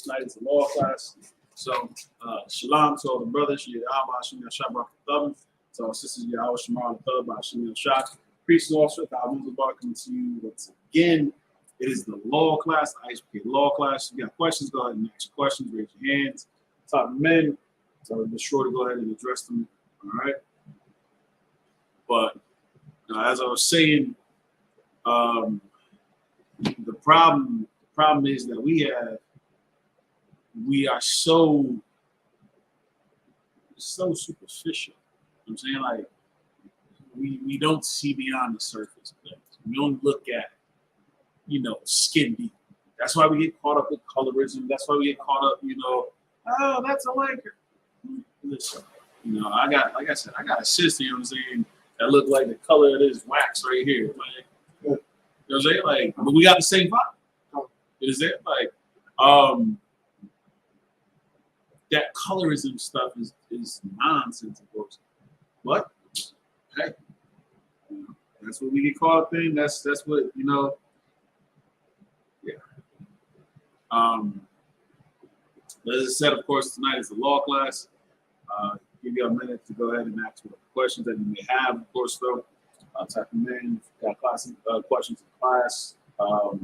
Tonight is the law class. So, shalom to all the brothers. To our sisters, Yahweh Shemar, the Shah. Priest and officer, coming to you once again. It is the law class, the I.S.U.P.K law class. If you got questions, go ahead and ask your questions. Raise your hands. Top men. So be sure to go ahead and address them. All right. But as I was saying, the problem is that we are so superficial. You know what I'm saying, like, we don't see beyond the surface of things. We don't look at, skin deep. That's why we get caught up with colorism. That's why we get caught up, oh, that's a Laker. Listen, I got a sister, you know what I'm saying, that look like the color of this wax right here. Like, you know what I'm saying? Like, but we got the same vibe. Is it? Like, that colorism stuff is nonsense, of course. But hey, that's what we get caught up in. That's what, yeah. As I said, of course, tonight is the law class. Give you a minute to go ahead and ask what questions that you may have. Of course, though, type them in. Got questions in class. We'll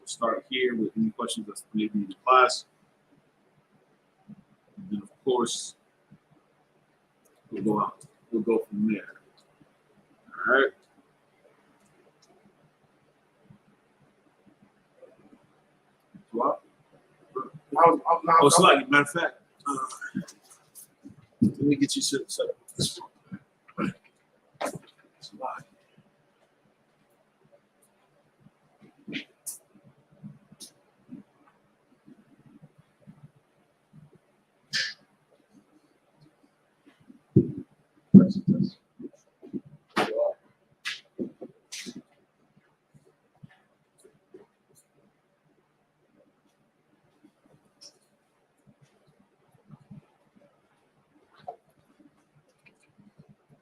start here with any questions that's maybe in the class. And then, of course, we'll go out. We'll go from there. All right. What? Oh, it's like, matter of fact, let me get you set up. It's a lot.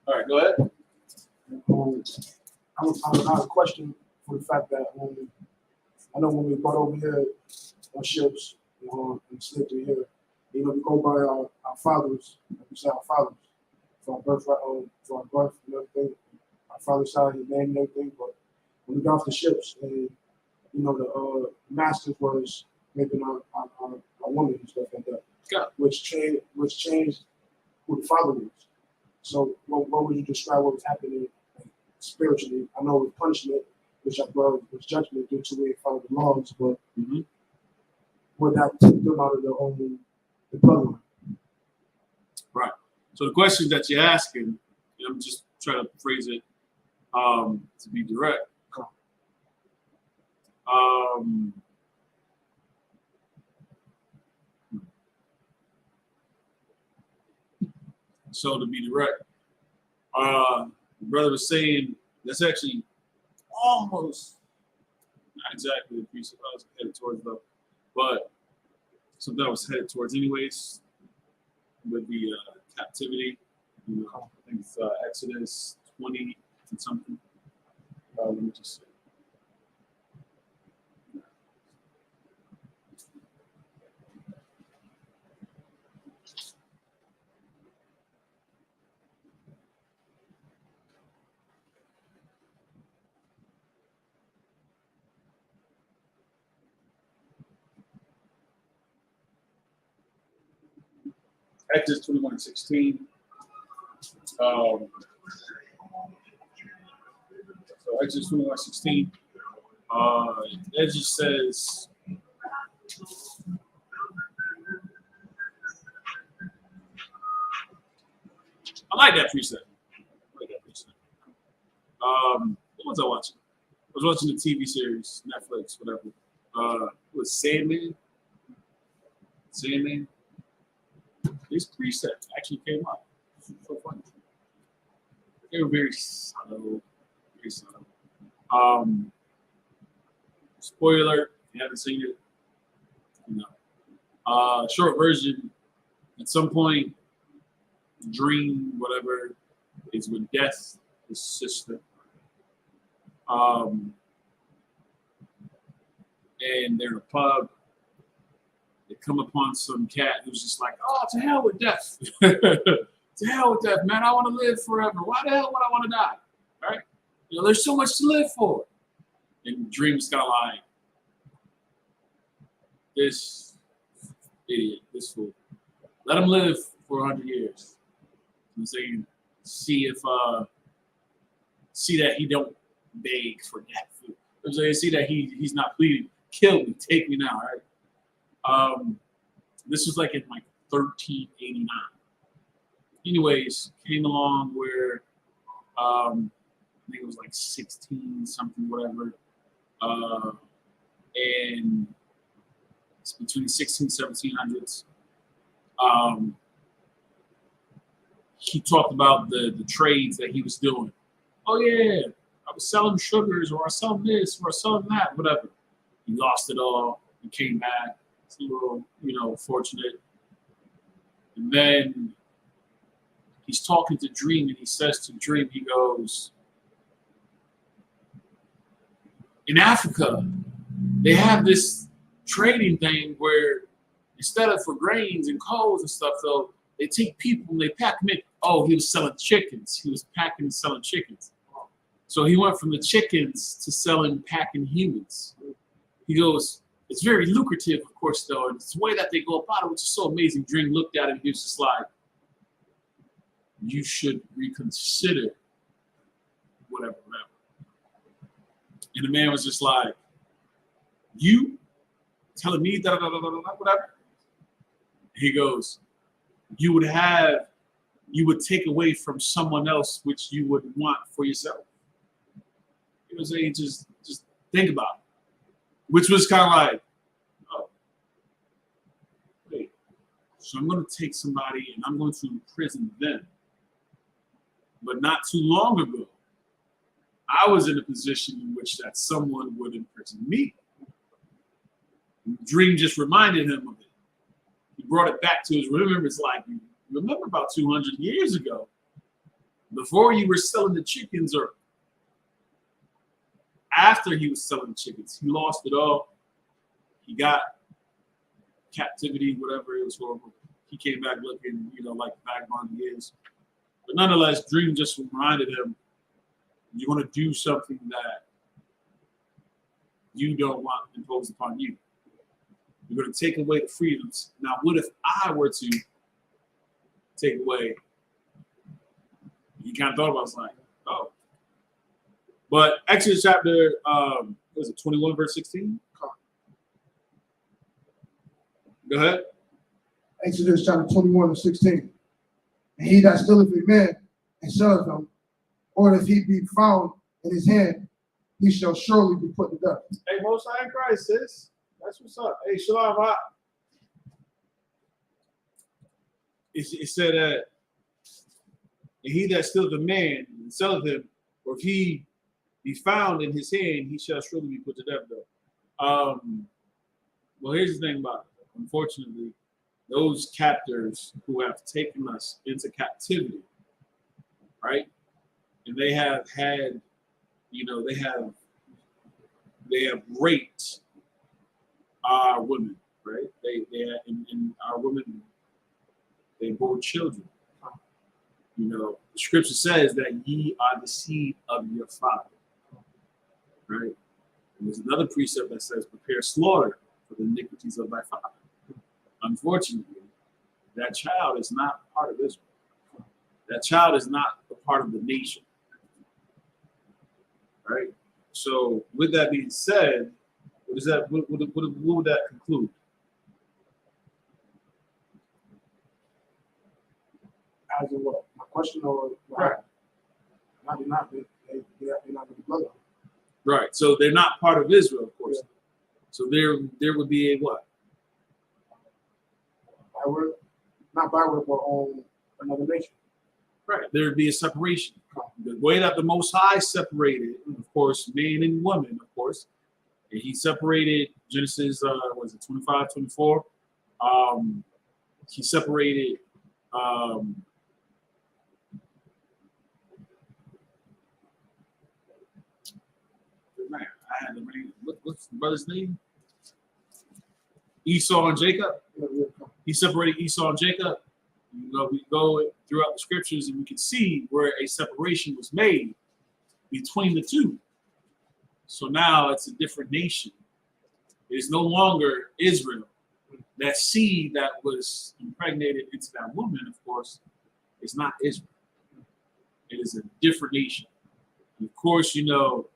All right, go ahead. I have a question for the fact that I know when we brought over here on ships and slipped through here, we go by our fathers, like we say, our fathers, for our birth and everything. Our father's side, his name and everything. But when we got off the ships, and the masters was making our women and stuff like that, which changed who the father was. So, what would you describe what was happening spiritually? I know it was punishment, which I brought was judgment due to the way they followed the laws, but would that take them out of the bloodline? Right. So the question that you're asking, I'm just trying to phrase it to be direct. So to be direct, the brother was saying that's actually almost not exactly the piece I was headed towards, though, but something I was headed towards anyways with the captivity. I think it's Exodus 20 and something. Let me just see. Exodus 21:16. So Exodus 21:16. It just says, I like that precept. What was I watching? I was watching the TV series, Netflix, whatever. It was Sandman. This precept actually came up. So funny. They were very subtle. Very subtle. Spoiler, if you haven't seen it, short version, at some point, dream, whatever, is with Death, his sister. And they're in a pub. They come upon some cat who's just like, oh, to hell with death. To hell with death, man. I want to live forever. Why the hell would I want to die? Right? You know, there's so much to live for. And Dream's kind of like, this idiot, this fool. Let him live for 100 years. I'm saying, see that he don't beg for death. I'm saying, see that he's not pleading. Kill me, take me now, right? This was like in like 1389. Anyways, came along where I think it was like 16 something, whatever. And it's between 16 1700s. He talked about the trades that he was doing. Oh yeah, I was selling sugars, or I sell this, or I sell that, whatever. He lost it all. He came back. It's a little, fortunate. And then he's talking to Dream, and he says to Dream, he goes, in Africa, they have this trading thing where instead of for grains and coals and stuff, though, they take people and they pack them in. Oh, he was selling chickens. He was packing and selling chickens. So he went from the chickens to packing humans. He goes, it's very lucrative, of course, though, and it's the way that they go about it, which is so amazing. Dream looked at him, he was just like, you should reconsider whatever. And the man was just like, you telling me that, whatever? He goes, you would take away from someone else which you would want for yourself. He was saying, just think about it. Which was kind of like, oh, wait. So I'm going to take somebody and I'm going to imprison them. But not too long ago, I was in a position in which that someone would imprison me. Dream just reminded him of it. He brought it back to his remembrance, like, remember about 200 years ago, before you were selling the chickens, or after he was selling chickens, he lost it all. He got captivity, whatever, it was horrible. He came back looking, like the vagabond he is. But nonetheless, Dream just reminded him, you're going to do something that you don't want imposed upon you. You're going to take away the freedoms. Now, what if I were to take away? He kind of thought about it, like, oh. But Exodus chapter, 21, verse 16? Go ahead. Exodus chapter 21 and 16. And he that stealeth a man and selleth him, or if he be found in his hand, he shall surely be put to death. Hey, Most High in Christ, sis. That's what's up. Hey, Shalom. It said that he that stealeth a man and selleth him, or if he be found in his hand, he shall surely be put to death, though. Well, here's the thing about it. Unfortunately, those captors who have taken us into captivity, right? And they have had, they have raped our women, right? And our women, they bore children. The scripture says that ye are the seed of your father, right? And there's another precept that says, prepare slaughter for the iniquities of thy father. Unfortunately, that child is not part of Israel. That child is not a part of the nation, right? So, with that being said, what would that conclude? As in what? My question, or right? They're not the bloodline. Right. So they're not part of Israel, of course. Yeah. So there would be a what? Not byword, but on another nation. Right. There would be a separation. The way that the Most High separated, of course, man and woman, of course. And he separated Genesis, 25, 24. He separated man, I had the name. What's the brother's name? Esau and Jacob. Yeah. He separated Esau and Jacob. You know, we go throughout the scriptures and we can see where a separation was made between the two. So now it's a different nation. It's no longer Israel. That seed that was impregnated into that woman, of course, is not Israel. It is a different nation. And of course, you know,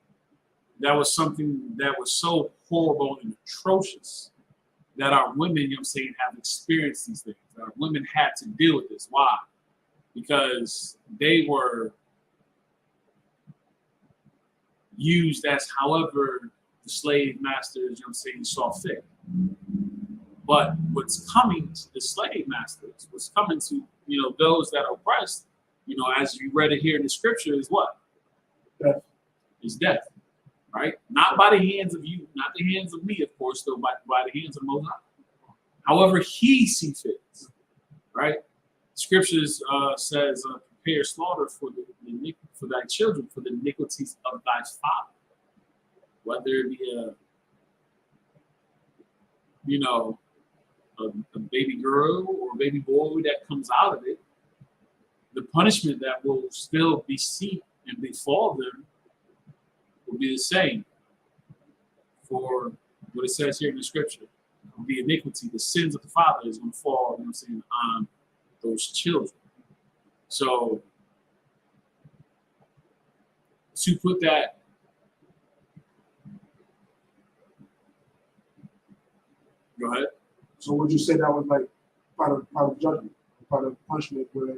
that was something that was so horrible and atrocious that our women, you know what I'm saying, have experienced these things. Our women had to deal with this. Why? Because they were used as however the slave masters, you know what I'm saying, saw fit. But what's coming to the slave masters, what's coming to, you know, those that are oppressed, you know, as you read it here in the scripture, is what? Death. Is death, right? Not by the hands of you, not the hands of me, of course, though, by the hands of Most High. However he sees fit, right? Scriptures says, prepare slaughter for thy children, for the iniquities of thy father. Whether it be a baby girl or a baby boy that comes out of it, the punishment that will still be seen and befall them will be the same for what it says here in the scripture. The iniquity, the sins of the father is going to fall, you know what I'm saying, on those children. So to put that, go ahead. So would you say that was like part of judgment, part of punishment, where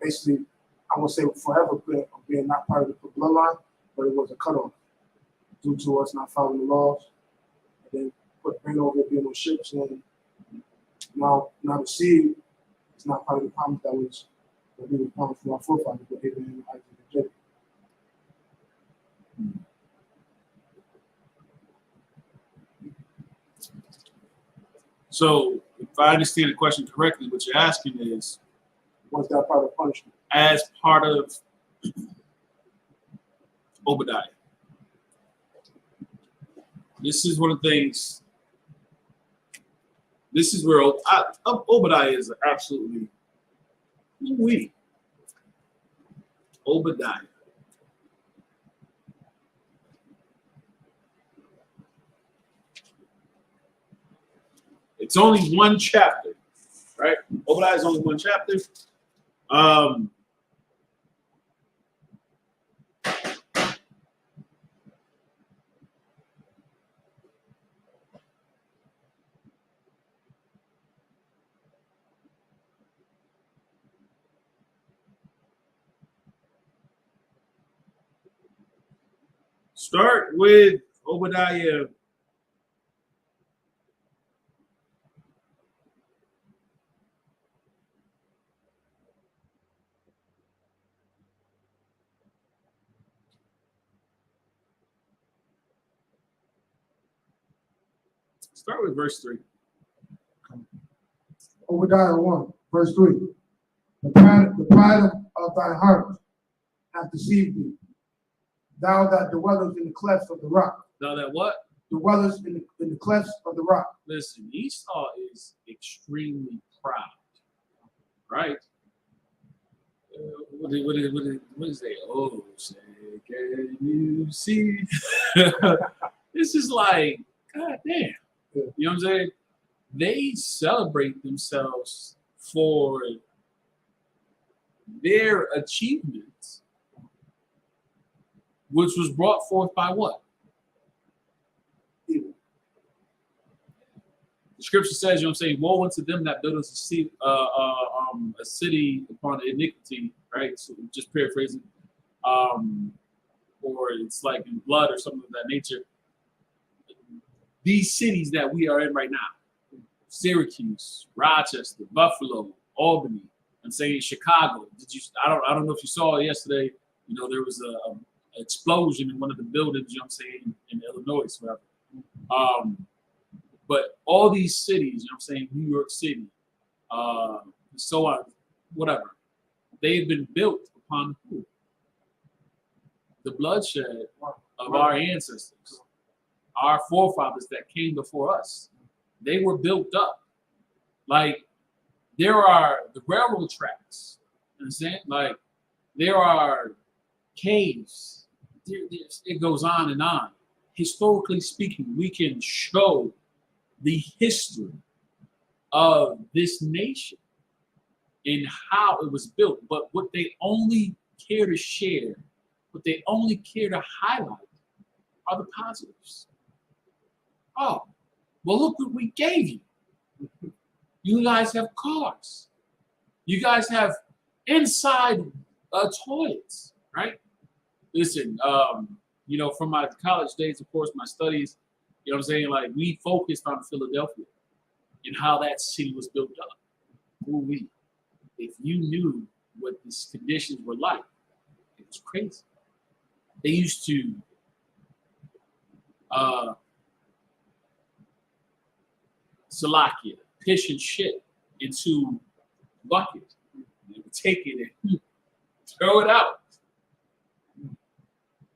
basically, I won't say forever being not part of the bloodline, but it was a cutoff due to us not following the laws, and then bring over being on ships, and now the seed is not part of the promise that we were promised from our forefathers, but Abraham, Isaac, and Jacob. So if I understand the question correctly, what you're asking is, was that part of punishment? As part of Obadiah. This is one of the things, this is where Obadiah is absolutely weak. Obadiah. It's only one chapter, right? Obadiah is only one chapter. Start with Obadiah. Start with verse 3. Obadiah 1, verse 3. The pride of thy heart hath deceived thee. Thou that dwellest in the clefts of the rock. Thou that what? Dwellest in the clefts of the rock. Listen, Esau is extremely proud, right? What is they? Oh, say, can you see? This is like, God damn. You know what I'm saying? They celebrate themselves for their achievements, which was brought forth by what? Evil. The scripture says, you know what I'm saying, woe unto them that build us a city upon iniquity, right? So just paraphrasing. Or it's like in blood or something of that nature. These cities that we are in right now, Syracuse, Rochester, Buffalo, Albany, I'm saying Chicago. I don't know if you saw it yesterday, you know, there was a explosion in one of the buildings, you know what I'm saying, in Illinois, whatever. But all these cities, you know what I'm saying, New York City, so on, whatever, they've been built upon who? The bloodshed of our ancestors. our forefathers that came before us, they were built up. Like, there are the railroad tracks, you understand? Like, there are caves. It goes on and on. Historically speaking, we can show the history of this nation and how it was built. But what they only care to share, what they only care to highlight are the positives. Oh, well, look what we gave you. You guys have cars. You guys have inside toilets, right? Listen, you know, from my college days, of course, my studies, you know what I'm saying? Like, we focused on Philadelphia and how that city was built up. Ooh-wee. If you knew what these conditions were like, it was crazy. They used to Salakia, piss and shit into buckets. They would take it and throw it out.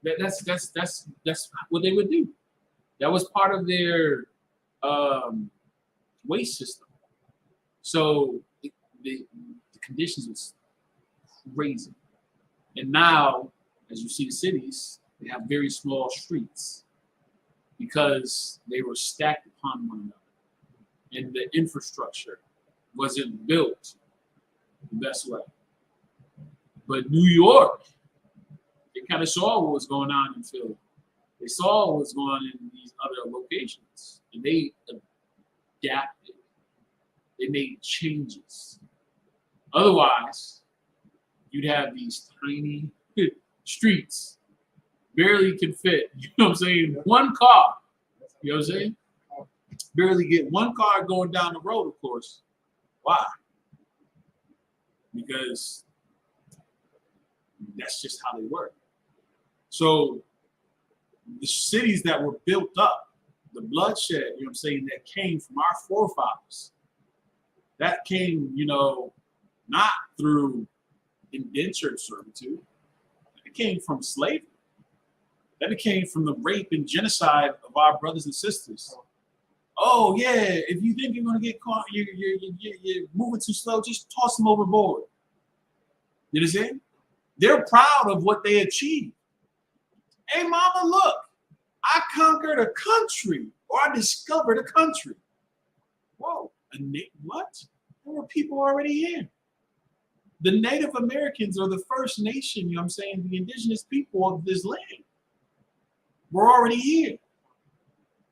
That's what they would do. That was part of their waste system. So the conditions was crazy. And now, as you see the cities, they have very small streets because they were stacked upon one another. And the infrastructure wasn't built the best way. But New York, they kind of saw what was going on in Philly. They saw what was going on in these other locations. And they adapted. They made changes. Otherwise, you'd have these tiny streets, barely can fit, you know what I'm saying, one car. You know what I'm saying? Barely get one car going down the road, of course. Why? Because that's just how they work. So the cities that were built up, the bloodshed, you know what I'm saying, that came from our forefathers, that came, you know, not through indentured servitude. It came from slavery. That it came from the rape and genocide of our brothers and sisters. Oh yeah, if you think you're gonna get caught, you're moving too slow, just toss them overboard. You understand? They're proud of what they achieved. Hey mama, look, I conquered a country, or I discovered a country. Whoa, what? There were people already here. The Native Americans are the first nation, you know what I'm saying, the indigenous people of this land. We're already here.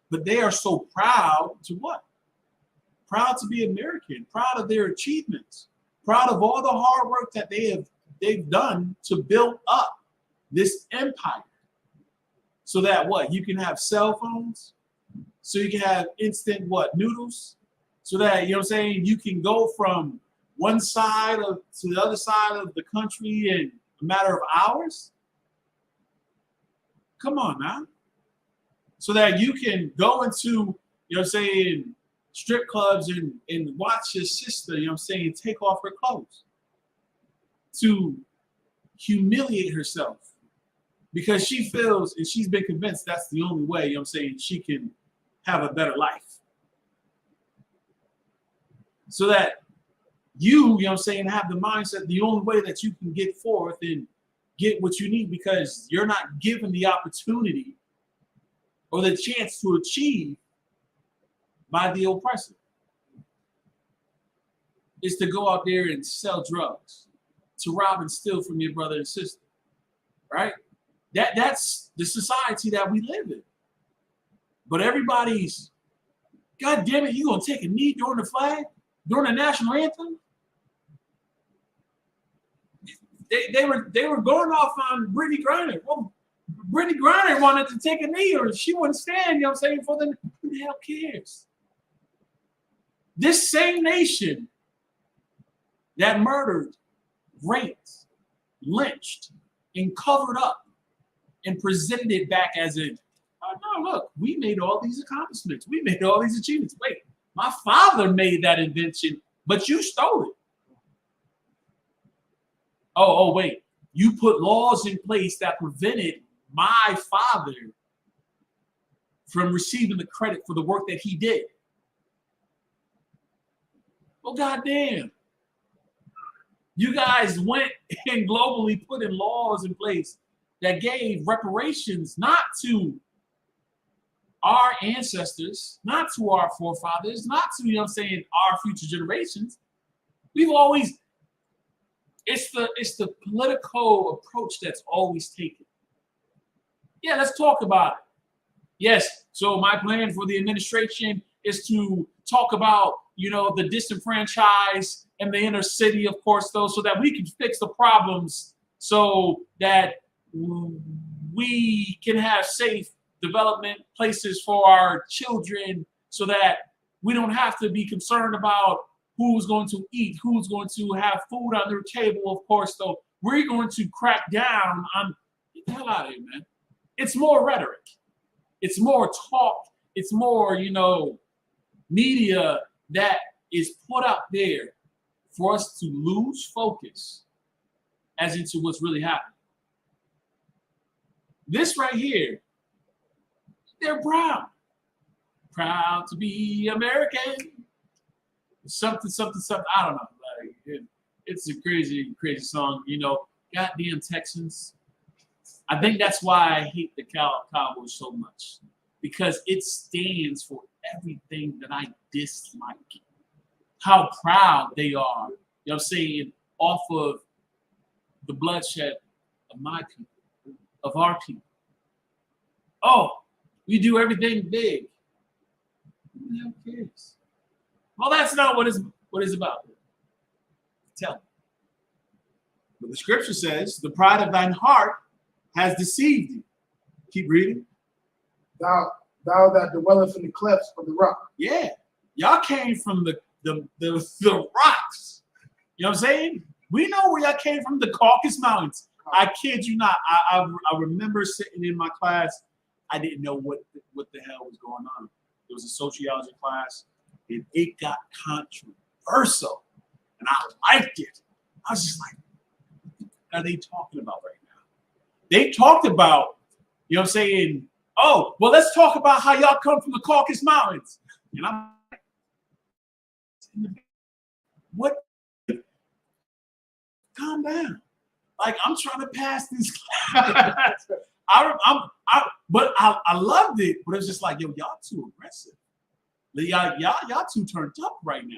But they are so proud to what? Proud to be American, proud of their achievements, proud of all the hard work that they've done to build up this empire. So that what? You can have cell phones, so you can have instant what? Noodles, so that, you know what I'm saying, you can go from one side to the other side of the country in a matter of hours. Come on now. So that you can go into, you know what I'm saying, strip clubs and watch your sister, you know what I'm saying, take off her clothes to humiliate herself because she feels and she's been convinced that's the only way, you know what I'm saying, she can have a better life. So that you know what I'm saying, have the mindset the only way that you can get forth and get what you need because you're not given the opportunity or the chance to achieve by the oppressor is to go out there and sell drugs, to rob and steal from your brother and sister, right? That's the society that we live in. But everybody's, God damn it, you gonna take a knee during the flag, during the national anthem? They were going off on Brittany Griner. Well, Brittany Griner wanted to take a knee or she wouldn't stand, you know what I'm saying, for them. Who the hell cares? This same nation that murdered, raped, lynched, and covered up and presented it back as in, oh no, look, we made all these accomplishments. We made all these achievements. Wait, my father made that invention, but you stole it. Oh, wait, you put laws in place that prevented my father from receiving the credit for the work that he did. Well, goddamn. You guys went and globally put in laws in place that gave reparations not to our ancestors, not to our forefathers, not to, our future generations. We've always, it's the political approach that's always taken. Yeah, let's talk about it. Yes, so my plan for the administration is to talk about, the disenfranchised and the inner city, of course, though, so that we can fix the problems so that we can have safe development places for our children so that we don't have to be concerned about who's going to eat, who's going to have food on their table, of course, though. We're going to crack down on, get the hell out of here, man. It's more rhetoric. It's more talk. It's more, media that is put out there for us to lose focus as into what's really happening. This right here, they're proud. Proud to be American. Something, something, something. I don't know. It's a crazy, crazy song. Goddamn Texans. I think that's why I hate the Cowboys so much. Because it stands for everything that I dislike. How proud they are, off of the bloodshed of my people, of our people. Oh, we do everything big. Who the hell cares? Well, that's not what it's about. Tell me. But the scripture says, the pride of thine heart has deceived thee. Keep reading. Thou that dwelleth in the clefts of the rock. Yeah. Y'all came from the rocks. You know what I'm saying? We know where y'all came from, the Caucasus Mountains. I kid you not. I remember sitting in my class. I didn't know what the hell was going on. It was a sociology class, and it got controversial. And I liked it. I was just like, what are they talking about right now? They talked about, oh, well, let's talk about how y'all come from the Caucasus Mountains. And I'm like, what? Calm down. Like, I'm trying to pass this class. But I loved it. But it's just like, yo, y'all too aggressive. Y'all too turned up right now.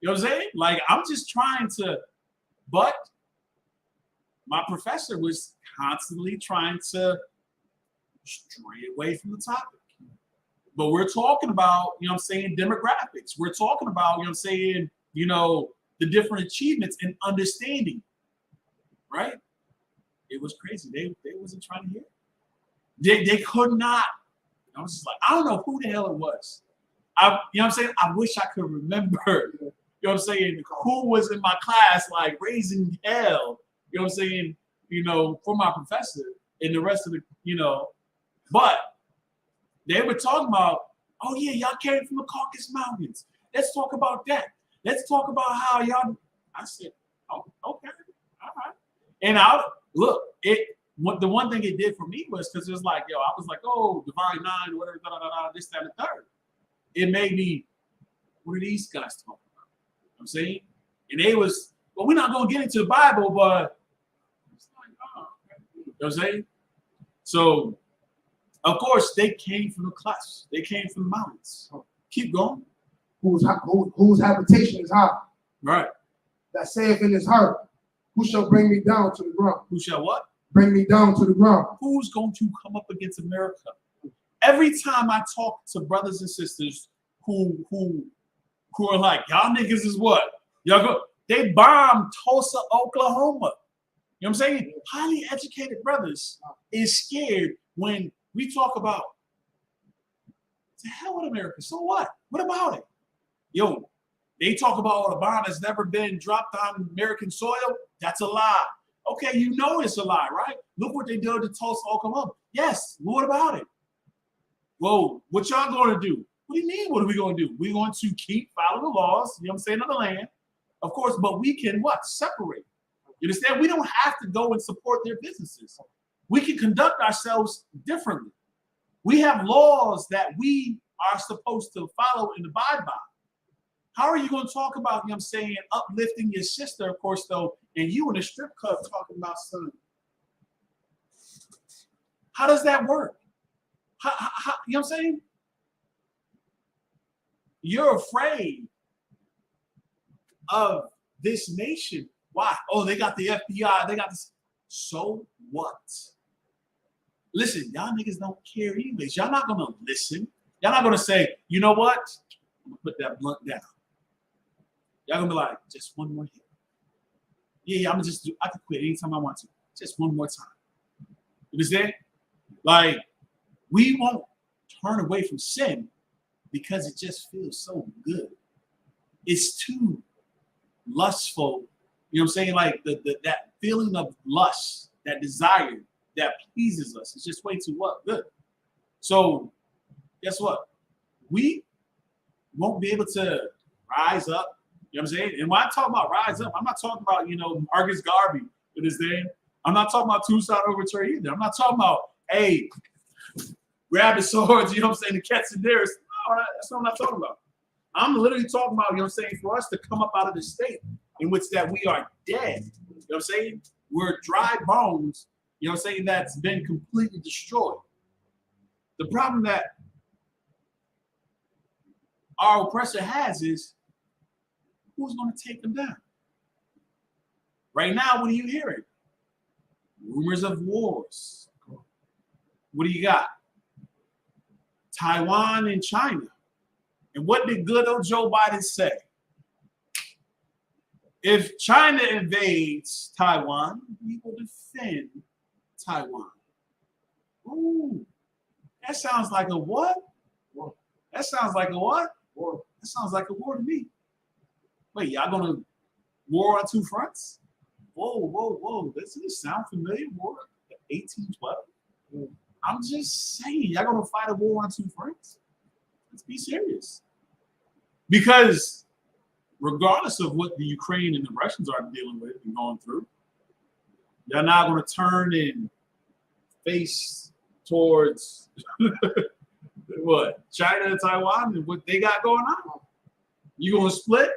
You know what I'm saying? Like, I'm just trying to, but my professor was constantly trying to stray away from the topic. But we're talking about, demographics. We're talking about, the different achievements and understanding, right? It was crazy. They wasn't trying to hear. They could not. I was just like, I don't know who the hell it was. I wish I could remember, who was in my class, like raising hell, for my professor and the rest of the, but they were talking about, oh yeah, y'all came from the Caucasus Mountains. Let's talk about that. Let's talk about how y'all. I said, oh, okay, all right. And the one thing it did for me was because it was like, I was like, oh, divine nine, whatever, this, that, and the third. It made me, what are these guys talking about? You know what I'm saying? And they was, well, we're not going to get into the Bible, but it's like, oh, okay. You know what I'm saying? So, of course, they came from the clefts. They came from the mountains. Keep going. Whose habitation is high. Right. That saith in his heart, who shall bring me down to the ground? Who shall what? Bring me down to the ground. Who's going to come up against America? Every time I talk to brothers and sisters who are like, y'all niggas is what? Y'all go. They bombed Tulsa, Oklahoma. You know what I'm saying? Highly educated brothers is scared when we talk about, the hell with America. So what? What about it? Yo, they talk about a bomb that's never been dropped on American soil. That's a lie. Okay, you know it's a lie, right? Look what they did to Tulsa, Oklahoma. Yes, what about it? Whoa, what y'all going to do? What do you mean, what are we going to do? We're going to keep following the laws, you know what I'm saying, of the land, of course, but we can what? Separate. You understand? We don't have to go and support their businesses. We can conduct ourselves differently. We have laws that we are supposed to follow and abide by. How are you going to talk about, you know what I'm saying, uplifting your sister, of course, though, and you in a strip club talking about son? How does that work? How, you know what I'm saying? You're afraid of this nation. Why? Oh, they got the FBI. They got this. So what? Listen, y'all niggas don't care anyways. Y'all not going to listen. Y'all not going to say, you know what? I'm going to put that blunt down. Y'all going to be like, just one more hit. Yeah, I'm going to just do, I can quit anytime I want to. Just one more time. You understand? Like, we won't turn away from sin because it just feels so good. It's too lustful. You know what I'm saying? Like that feeling of lust, that desire that pleases us. It's just way too what? Good. So guess what? We won't be able to rise up. You know what I'm saying? And when I talk about rise up, I'm not talking about, you know, Marcus Garvey with his name. I'm not talking about two-side overture either. I'm not talking about, hey, grab the swords, you know what I'm saying, the cats and theirs. No, that's what I'm not talking about. I'm literally talking about, you know what I'm saying, for us to come up out of the state in which that we are dead. You know what I'm saying? We're dry bones, you know what I'm saying, that's been completely destroyed. The problem that our oppressor has is, who's going to take them down? Right now, what are you hearing? Rumors of wars. What do you got? Taiwan and China. And what did good old Joe Biden say? If China invades Taiwan, we will defend Taiwan. Ooh, that sounds like a what? War. That sounds like a what? War. That sounds like a war to me. Wait, y'all gonna war on two fronts? Whoa, whoa, whoa. Doesn't it sound familiar? War 1812? I'm just saying, y'all gonna fight a war on two fronts? Let's be serious. Because regardless of what the Ukraine and the Russians are dealing with and going through, they're not gonna turn and face towards what? China and Taiwan and what they got going on. You gonna split?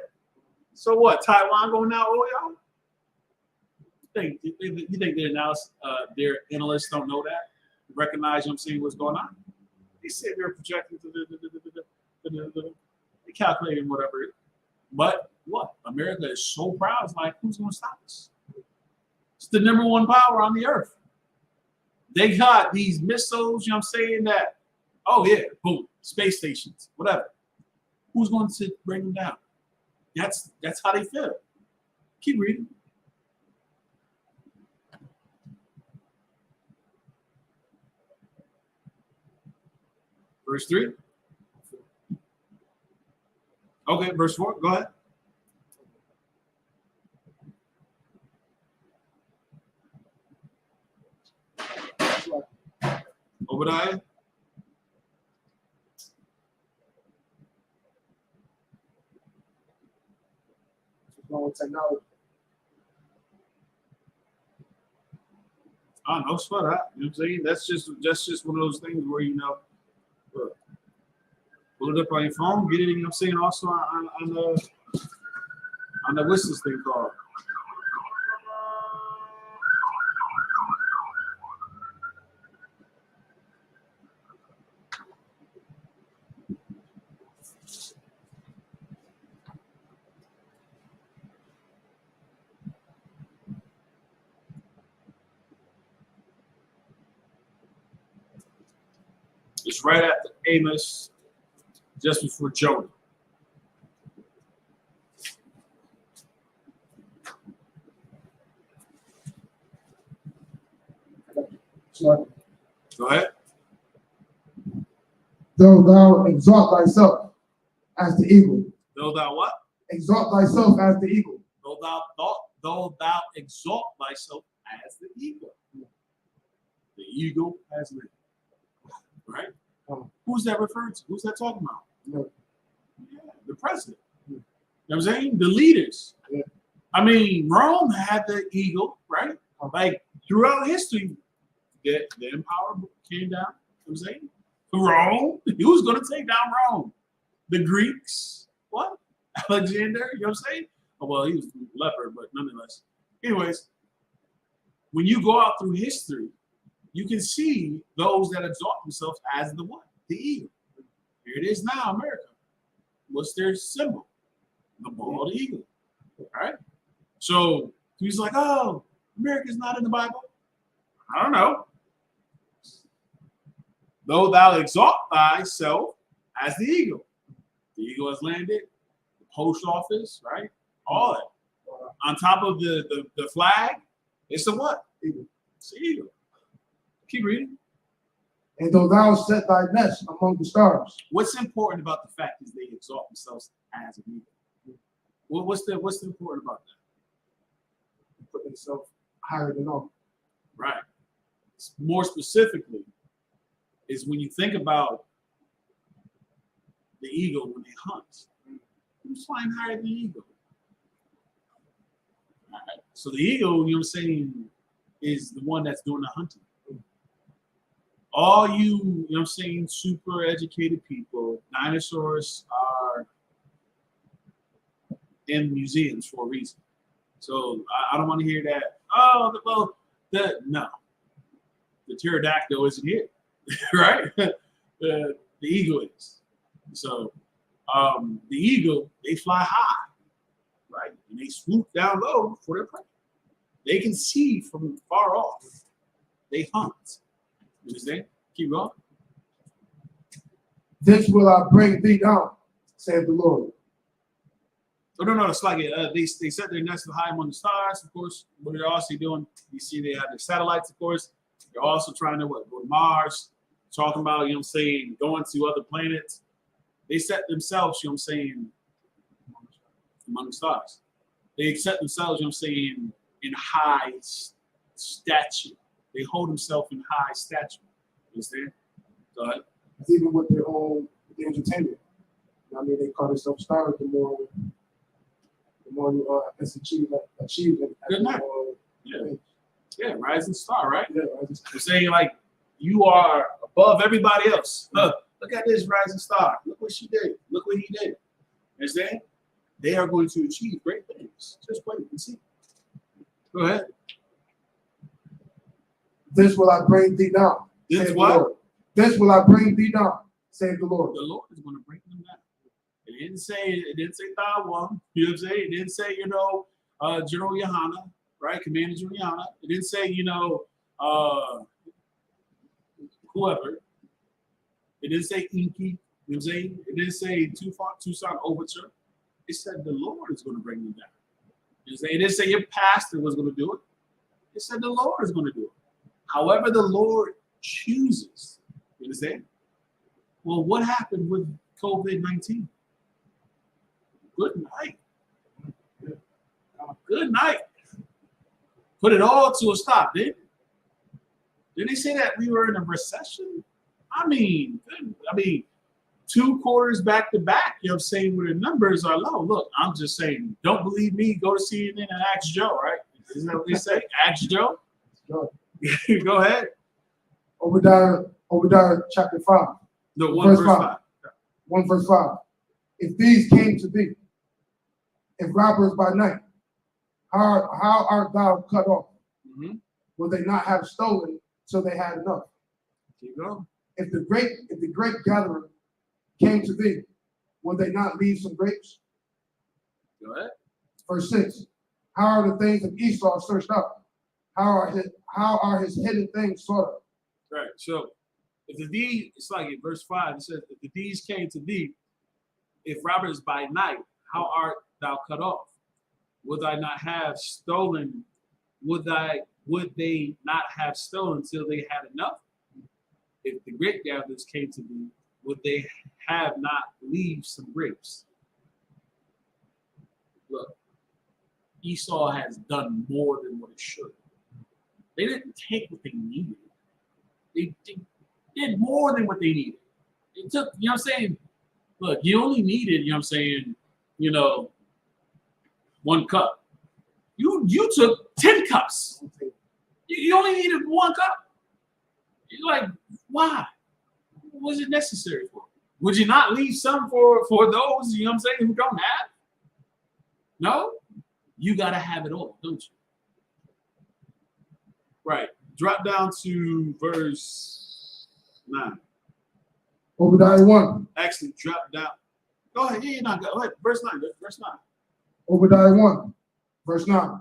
So what? Taiwan going now, oh y'all? You think their analysts don't know that? Recognize, you know what I'm saying, what's going on? They sit there projecting they calculating whatever. But what? America is so proud. It's like, who's going to stop us? It's the #1 power on the earth. They got these missiles, you know what I'm saying, that, oh yeah, boom, space stations, whatever. Who's going to bring them down? That's how they feel. Keep reading. Verse 3. Okay, verse 4. Go ahead. Obadiah. Technology. I don't know, it's for that. You know what I'm saying? That's just one of those things where, you know, pull it up on your phone, get it, you know what I'm saying, also on the what's this thing called? It's right after Amos, just before Jonah. So, Go ahead. though thou exalt thyself as the eagle. Though thou what? Exalt thyself as the eagle. Though thou exalt thyself as the eagle. The eagle has lived. Right? Who's that referring to? Who's that talking about? No. Yeah, the president. You know what I'm saying? The leaders. Yeah. I mean, Rome had the eagle, right? Like throughout history, the empire came down. You know what I'm saying? Rome. Who's going to take down Rome? The Greeks. What? Alexander? You know what I'm saying? Oh, well, he was a leopard, but nonetheless. Anyways, when you go out through history, you can see those that exalt themselves as the what? The eagle. Here it is now, America. What's their symbol? The bald eagle. All right? So he's like, oh, America's not in the Bible. I don't know. Though thou exalt thyself as the eagle. The eagle has landed. The post office, right? All that. On top of the flag, it's the what? Eagle. It's the eagle. Keep reading. And though thou set thy nest among the stars. What's important about the fact is they exalt themselves as an eagle? What's important about that? Put themselves higher than all. Right. More specifically, is when you think about the eagle when they hunt. Who's flying higher than the eagle? All right. So the eagle, you know what I'm saying, is the one that's doing the hunting. All you know what I'm saying, super educated people, dinosaurs are in museums for a reason. So I don't want to hear that. Oh, well, no. The pterodactyl isn't here, right? The eagle is. So the eagle, they fly high, right? And they swoop down low for their prey. They can see from far off. They hunt. You understand? Keep going. This will I bring thee down, saith the Lord. Oh, no, it's like they set their nest high among the stars, of course. What they're also doing, you see they have their satellites, of course. They're also trying to go to Mars, talking about, you know what I'm saying, going to other planets. They set themselves, you know what I'm saying, among the stars. They set themselves, you know what I'm saying, in high stature. They hold themselves in high stature. You understand? Go ahead. It's even with their own entertainment. I mean, they call themselves stars the more you it's achieved. Good night. Yeah, rising star, right? Yeah, You're saying like you are above everybody else. Look at this rising star. Look what she did. Look what he did. Understand? They are going to achieve great things. Just wait and see. Go ahead. This will I bring thee down. This what? This will I bring thee down, save the Lord. The Lord is going to bring them down. It didn't say Taiwan. You know what I'm saying? It didn't say, General YAHANNA, right? Commander General YAHANNA. It didn't say, whoever. It didn't say Inky. You know what I'm saying? It didn't say Tucson Overture. It said the Lord is going to bring them down. You know what I'm saying? It didn't say your pastor was going to do it. It said the Lord is going to do it. However the Lord chooses. You understand? Well, what happened with COVID-19? Good night. Good night. Put it all to a stop, didn't they say that we were in a recession? I mean, 2 quarters back to back, you know what I'm saying, where the numbers are low. Look, I'm just saying, don't believe me, go to CNN and ask Joe, right? Isn't that what they say? Ask Joe. Go ahead. Obadiah chapter 5. No, 1 verse 5. 1 verse 5. If these came to thee, if robbers by night, how art thou cut off? Mm-hmm. Will they not have stolen till they had enough? Keep going. If the great gatherer came to thee, will they not leave some grapes? Go ahead. Verse 6. How are the things of Esau searched out? How are his hidden things sought out? Right. So if the deed, it's like in verse 5, it says, if the deeds came to thee, if robbers by night, how art thou cut off? Would I not have stolen? Would they not have stolen till they had enough? If the grape gatherers came to thee, would they have not leave some grapes? Look, Esau has done more than what it should. They didn't take what they needed. They did more than what they needed. It took, you know what I'm saying? Look, you only needed, you know what I'm saying, 1 cup. You took 10 cups. You only needed 1 cup. You're like, why? What was it necessary for? Would you not leave some for those, you know what I'm saying, who don't have? No? You got to have it all, don't you? Right. Drop down to verse 9. Obadiah 1. Actually, drop down. Go ahead. Yeah, no, go ahead. Verse 9. Verse 9. Obadiah 1, verse 9.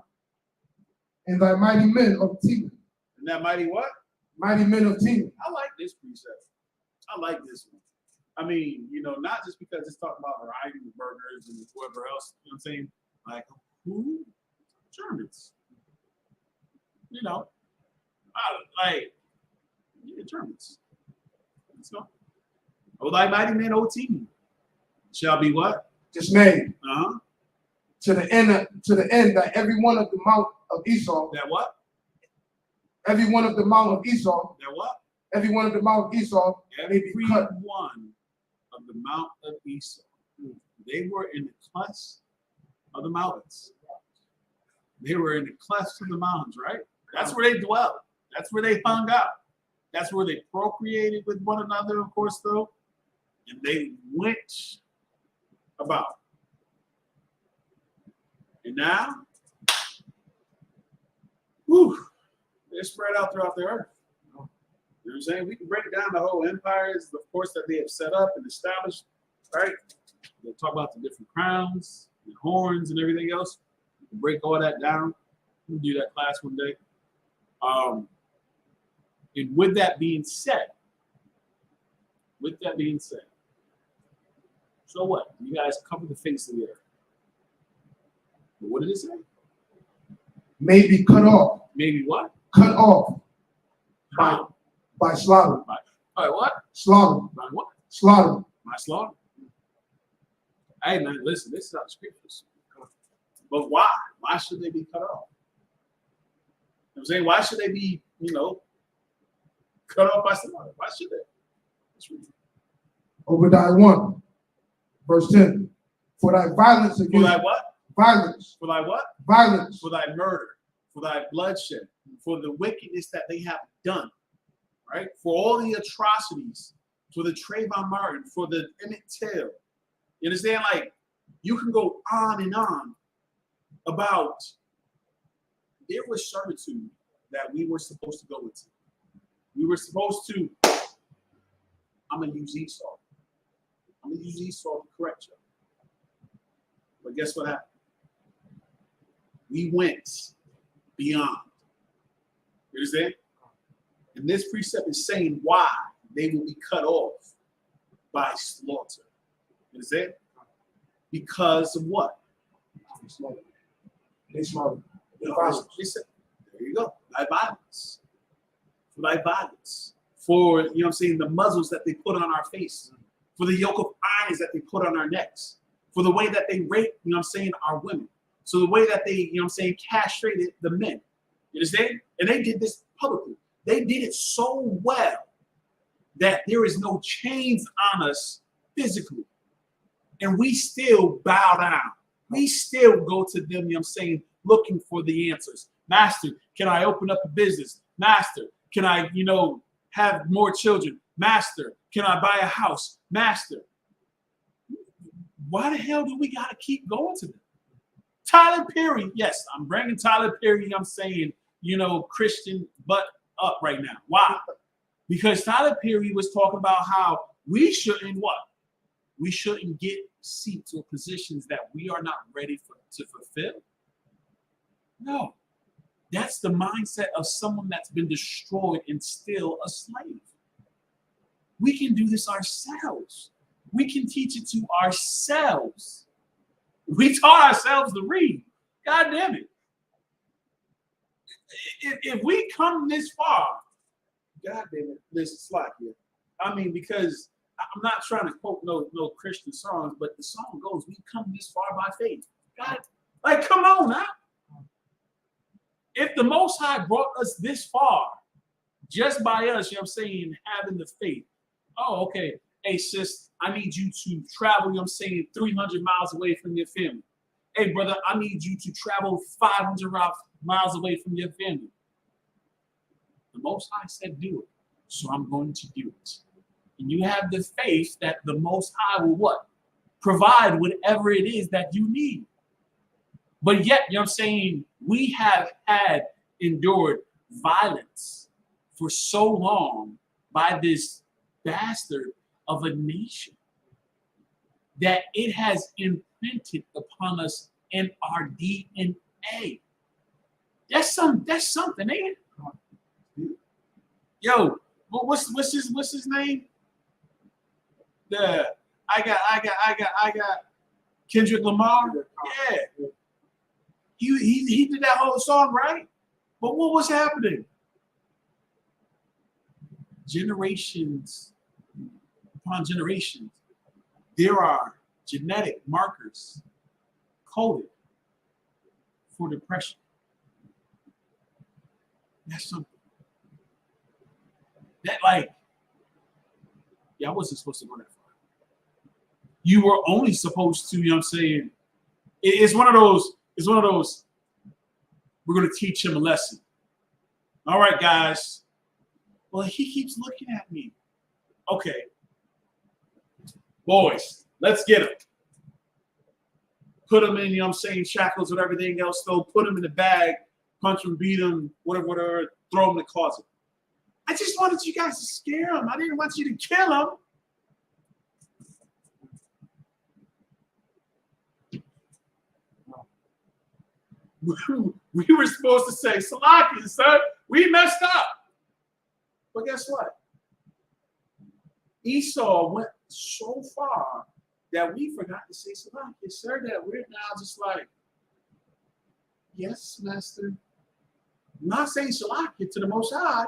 And thy mighty men of Teman. And that mighty what? Mighty men of Teman. I like this precept. I like this one. I mean, you know, not just because it's talking about variety of burgers and whoever else, you know what I'm saying? Like, who? Germans. You know, yeah, Germans. Let's go. Oh, thy mighty men, O team, shall be what? Dismayed. Uh-huh. To the end that every one of the mount of Esau. That what? Every one of the mount of Esau. That what? Every one of the mount of Esau. Every may be cut. one of the mount of Esau. They were in the clefts of the mountains. They were in the clefts of the mountains, right? That's where they dwelt. That's where they hung out. That's where they procreated with one another, of course, though. And they went about. And now, they're spread out throughout the earth. You know what I'm saying? We can break down the whole empires, of course, that they have set up and established, right? We'll talk about the different crowns and horns and everything else. We can break all that down. We'll do that class one day. And with that being said, so what? You guys cover the face of the earth. But what did it say? May be cut off. Maybe what? Cut off. How? By slaughter. By what? Slaughter. By what? Slaughter. By slaughter. Hey man, listen, this is how the scriptures. But why? Why should they be cut off? You know what I'm saying? Why should they be, cut off by slaughter? Why should they? Let's read. Obadiah 1, verse 10. For thy violence against. For thy what? Violence. For thy what? Violence. For thy murder. For thy bloodshed. For the wickedness that they have done. Right? For all the atrocities. For the Trayvon Martin. For the Emmett Till. You understand? Like, you can go on and on about there was servitude that we were supposed to go into. We were supposed to, I'm going to use Esau. I'm going to use Esau to correct you. But guess what happened? We went beyond. You understand? And this precept is saying why they will be cut off by slaughter. You understand? Because of what? They slaughtered. There you go. Thy violence. For thy violence. For, the muzzles that they put on our face. For the yoke of irons that they put on our necks. For the way that they rape, our women. So the way that they, castrated the men. You understand? And they did this publicly. They did it so well that there is no chains on us physically. And we still bow down. We still go to them, looking for the answers. Master, can I open up a business? Master, can I, have more children? Master, can I buy a house? Master. Why the hell do we got to keep going to them? Tyler Perry, yes, I'm bringing Tyler Perry, Christian butt up right now. Why? Because Tyler Perry was talking about how we shouldn't what? We shouldn't get seats or positions that we are not ready to fulfill. No, that's the mindset of someone that's been destroyed and still a slave. We can do this ourselves. We can teach it to ourselves. We taught ourselves to read. God damn it. If we come this far, God damn it, listen, slack here. I mean, because I'm not trying to quote no Christian songs, but the song goes, we come this far by faith. God, like, come on now. If the Most High brought us this far, just by us, having the faith. Oh, okay. Hey, sis, I need you to travel, 300 miles away from your family. Hey, brother, I need you to travel 500 miles away from your family. The Most High said do it, so I'm going to do it. And you have the faith that the Most High will what? Provide whatever it is that you need. But yet, you know what I'm saying, we have had endured violence for so long by this bastard of a nation that it has imprinted upon us in our DNA. That's something, ain't it? Yo, what's his name? I got Kendrick Lamar. Yeah. He did that whole song, right? But what was happening? Generations upon generations, there are genetic markers coded for depression. That's something. That I wasn't supposed to go that far. You were only supposed to, you know what I'm saying? It's one of those, we're going to teach him a lesson. All right, guys. Well, he keeps looking at me. Okay. Boys, let's get him. Put him in, you know what I'm saying, shackles with everything else, though. Put him in the bag, punch him, beat him, whatever, throw him in the closet. I just wanted you guys to scare him. I didn't want you to kill him. We were supposed to say, Salaki, sir, we messed up. But guess what? Esau went so far that we forgot to say Salaki, sir, that we're now just like, yes, master. I'm not saying Salaki to the Most High,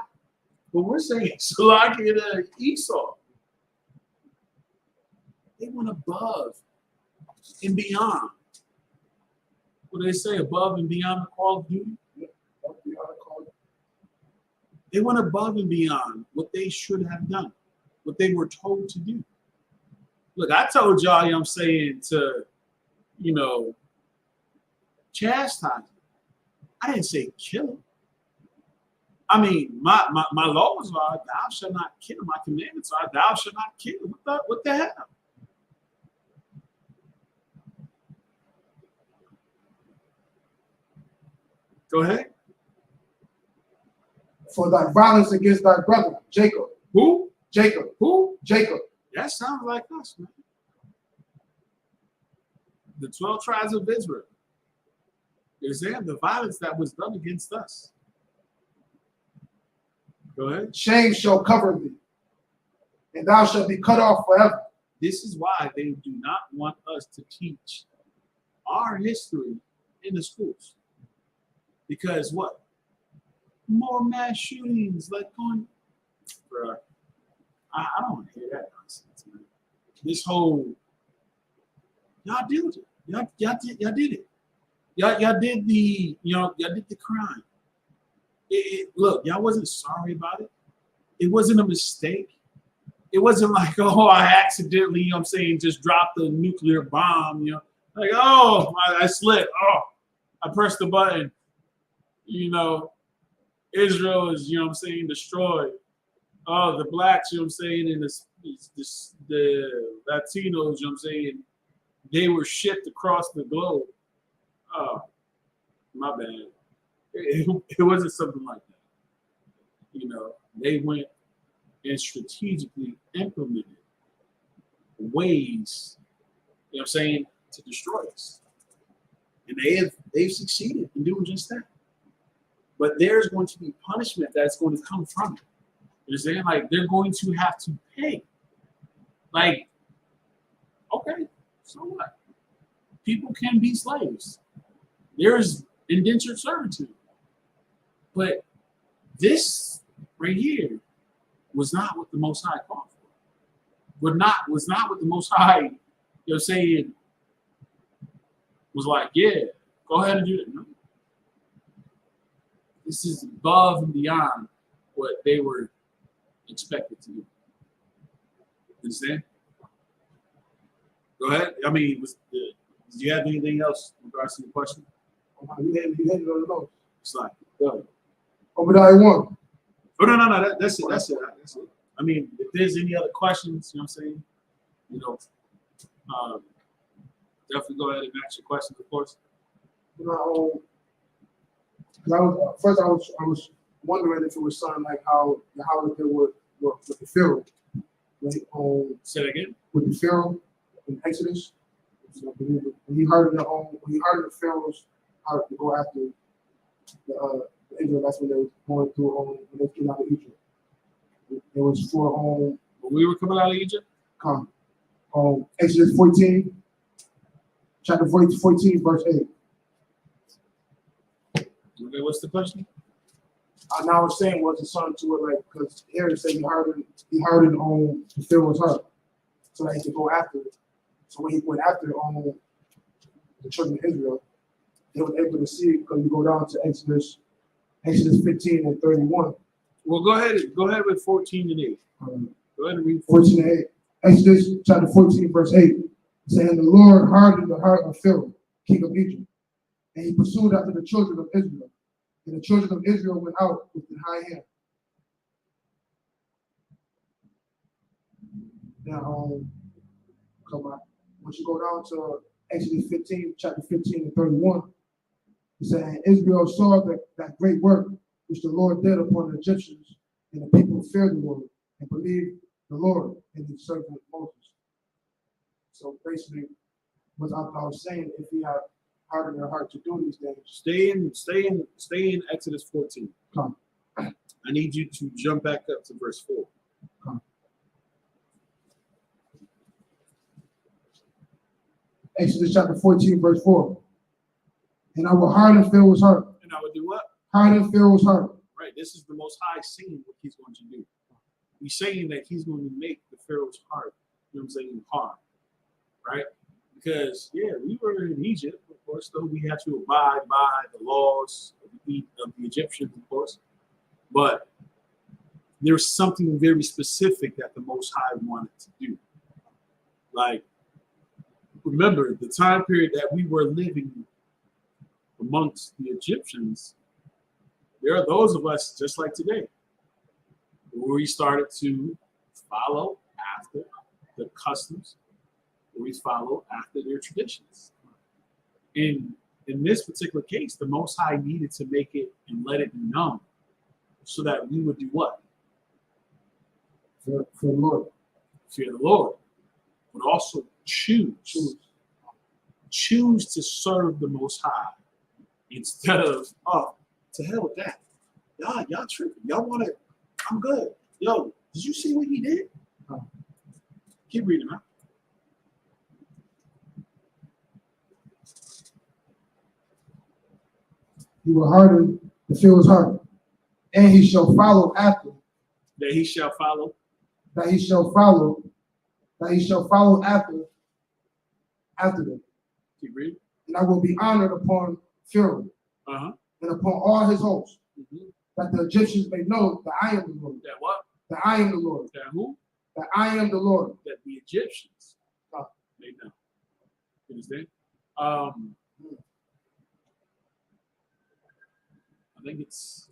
but we're saying Salaki to Esau. They went above and beyond. What do they say? Above and beyond the call of duty? They went above and beyond what they should have done, what they were told to do. Look, I told y'all, you know what I'm saying, to, you know, chastise him. I didn't say kill him. I mean, my laws are, thou shalt not kill. My commandments are, thou shalt not kill. What the hell? Go ahead. For thy violence against thy brother, Jacob. Who? Jacob. Who? Jacob. That sounds like us, man. The 12 tribes of Israel. Is there the violence that was done against us? Go ahead. Shame shall cover thee, and thou shalt be cut off forever. This is why they do not want us to teach our history in the schools. Because what? More mass shootings, like going, bruh. I don't want to hear that nonsense, man. This whole, y'all did it. Y'all did it. Y'all did the, y'all did the crime. Look, y'all wasn't sorry about it. It wasn't a mistake. It wasn't like, oh, I accidentally, you know what I'm saying, just dropped a nuclear bomb, you know. Like, oh, I slipped. Oh, I pressed the button. You know, Israel is, you know what I'm saying, destroyed. Oh, the blacks, you know what I'm saying, and the Latinos, you know what I'm saying, they were shipped across the globe. Oh, my bad. It wasn't something like that. You know, they went and strategically implemented ways, you know what I'm saying, to destroy us. And they've succeeded in doing just that. But there's going to be punishment that's going to come from it. You're saying, like, they're going to have to pay. Like, okay, so what? People can be slaves. There's indentured servitude. But this right here was not what the Most High called for. Was not what the Most High, you know what I'm saying, was like, yeah, go ahead and do it. No. This is above and beyond what they were expected to do. Understand? Go ahead. I mean, do you have anything else in regards to the question? You had it on the nose. It's like, go ahead. Obadiah 1. Oh, no. That's it. I mean, if there's any other questions, you know what I'm saying, you know, definitely go ahead and ask your questions, of course. You know, 'cause I was first I was wondering if it was something like how they would work with the Pharaoh, right? Say that again. With the Pharaoh in Exodus. You know, when you heard of the Pharaoh's heart to go after the Israelites when they was going through when they came out of Egypt. It was for When we were coming out of Egypt. Exodus 14, chapter 14, verse 8. Okay, what's the question? Now I was saying was the son to it, like, because here it said he hardened the Pharaoh's heart so that he could go after it. So when he went after the children of Israel, they were able to see it because you go down to Exodus 15 and 31. Well, go ahead with 14 and 8. Go ahead and read 14 and 8. Exodus chapter 14, verse 8. Saying the Lord hardened the heart of Pharaoh, king of Egypt, and he pursued after the children of Israel. And the children of Israel went out with the high hand. Now, come on. Once you go down to Exodus 15, chapter 15 and 31, it says, and Israel saw that great work which the Lord did upon the Egyptians, and the people feared the Lord and believed the Lord and his servant Moses. So basically, what I was saying, if he had hardened their heart to do these things. Stay in Exodus 14. Come. I need you to jump back up to verse 4. Come. Exodus chapter 14, verse 4. And I will harden Pharaoh's heart. And I will do what? Harden Pharaoh's heart. Right. This is the Most High saying what he's going to do. He's saying that he's going to make the Pharaoh's heart, you know what I'm saying, hard. Right? Because, yeah, we were in Egypt, of course, though we had to abide by the laws of the Egyptians, of course. But there's something very specific that the Most High wanted to do. Like, remember, the time period that we were living amongst the Egyptians, there are those of us just like today, where we started to follow after the customs, where we follow after their traditions. In this particular case, the Most High needed to make it and let it be known so that we would do what? For the Lord. Fear the Lord, but also choose to serve the Most High instead of, oh, to hell with that. Y'all tripping. Y'all want to, I'm good. Yo, did you see what he did? Keep reading, huh? He will harden the Pharaoh's heart, and he shall follow after. That he shall follow. That he shall follow. That he shall follow after them. Keep reading. And I will be honored upon Pharaoh and upon all his hosts, that the Egyptians may know that I am the Lord. That what? That I am the Lord. That who? That I am the Lord. That the Egyptians may know. You understand? I think it's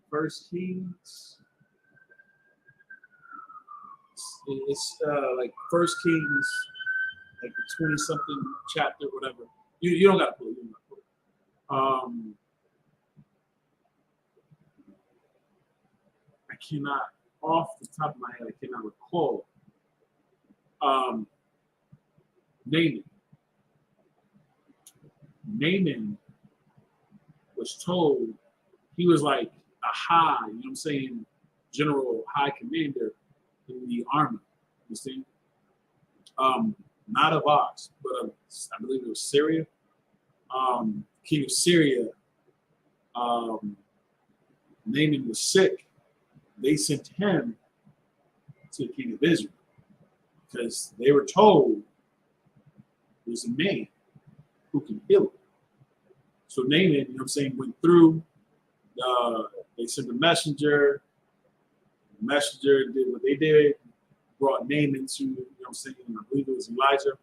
First Kings. It's like First Kings, like the 20-something chapter, whatever. You don't gotta pull it. You don't gotta pull it. I cannot, off the top of my head, I cannot recall. Naaman was told he was like a high, you know what I'm saying, general, high commander in the army. You see, not of ours, but of, I believe it was Syria. King of Syria. Naaman was sick. They sent him to the king of Israel because they were told there's a man who can heal him. So Naaman, you know what I'm saying, went through. They sent a messenger. The messenger did what they did, brought Naaman to, you know what I'm saying, I believe it was Elijah.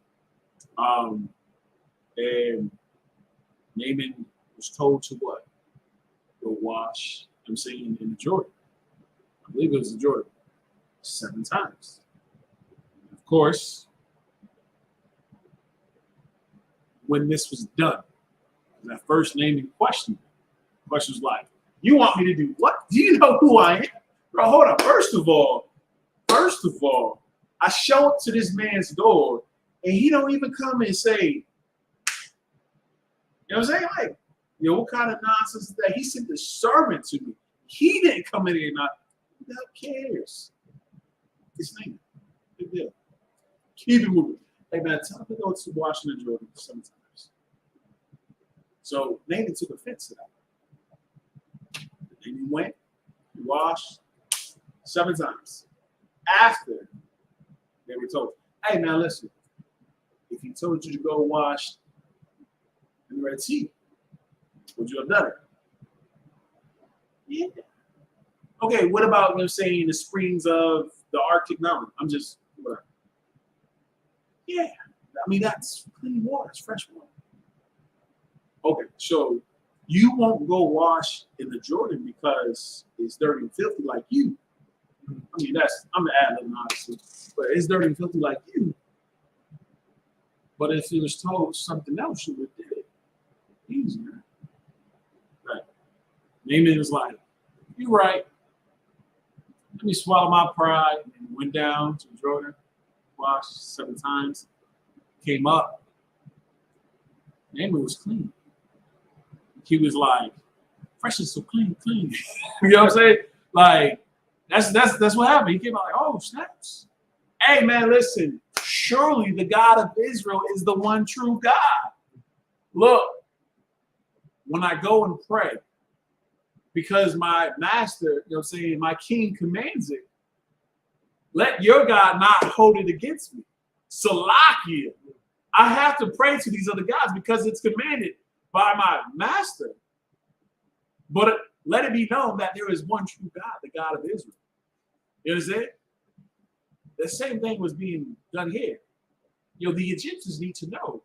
And Naaman was told to what? Go wash, you know what I'm saying, in the Jordan. I believe it was the Jordan. 7 times. Of course, when this was done, that first name in question, the question was like, you want me to do what? Do you know who I am? Bro, hold on. First of all, I show up to this man's door and he don't even come and say, you know what I'm saying? Like, yo, what kind of nonsense is that? He sent the servant to me. He didn't come in here and not. Who cares? His name. Big deal. Keep it moving. Hey man, tell him to go to Washington, Jordan sometimes. So Nathan took offense to that. And he went, he washed 7 times. After they were told, hey man, listen, if he told you to go wash in the Red Sea, would you have done it? Yeah. Okay, what about, you know what I'm saying, the springs of the Arctic Mountain? I'm just, whatever. Yeah, I mean, that's clean water, it's fresh water. Okay, so you won't go wash in the Jordan because it's dirty and filthy like you. I mean, I'm the ad-lib, honestly, but it's dirty and filthy like you. But if it was told something else, you would do it easier. Right. Naaman was like, you're right. Let me swallow my pride, and went down to Jordan, washed 7 times, came up. Naaman was clean. He was like, fresh is so clean. You know what I'm saying? Like, that's what happened. He came out like, oh, snaps. Hey, man, listen. Surely the God of Israel is the one true God. Look, when I go and pray, because my master, you know what I'm saying, my king commands it, let your God not hold it against me. Salakia. I have to pray to these other gods because it's commanded by my master. But let it be known that there is one true God, the God of Israel. You understand? The same thing was being done here. You know, the Egyptians need to know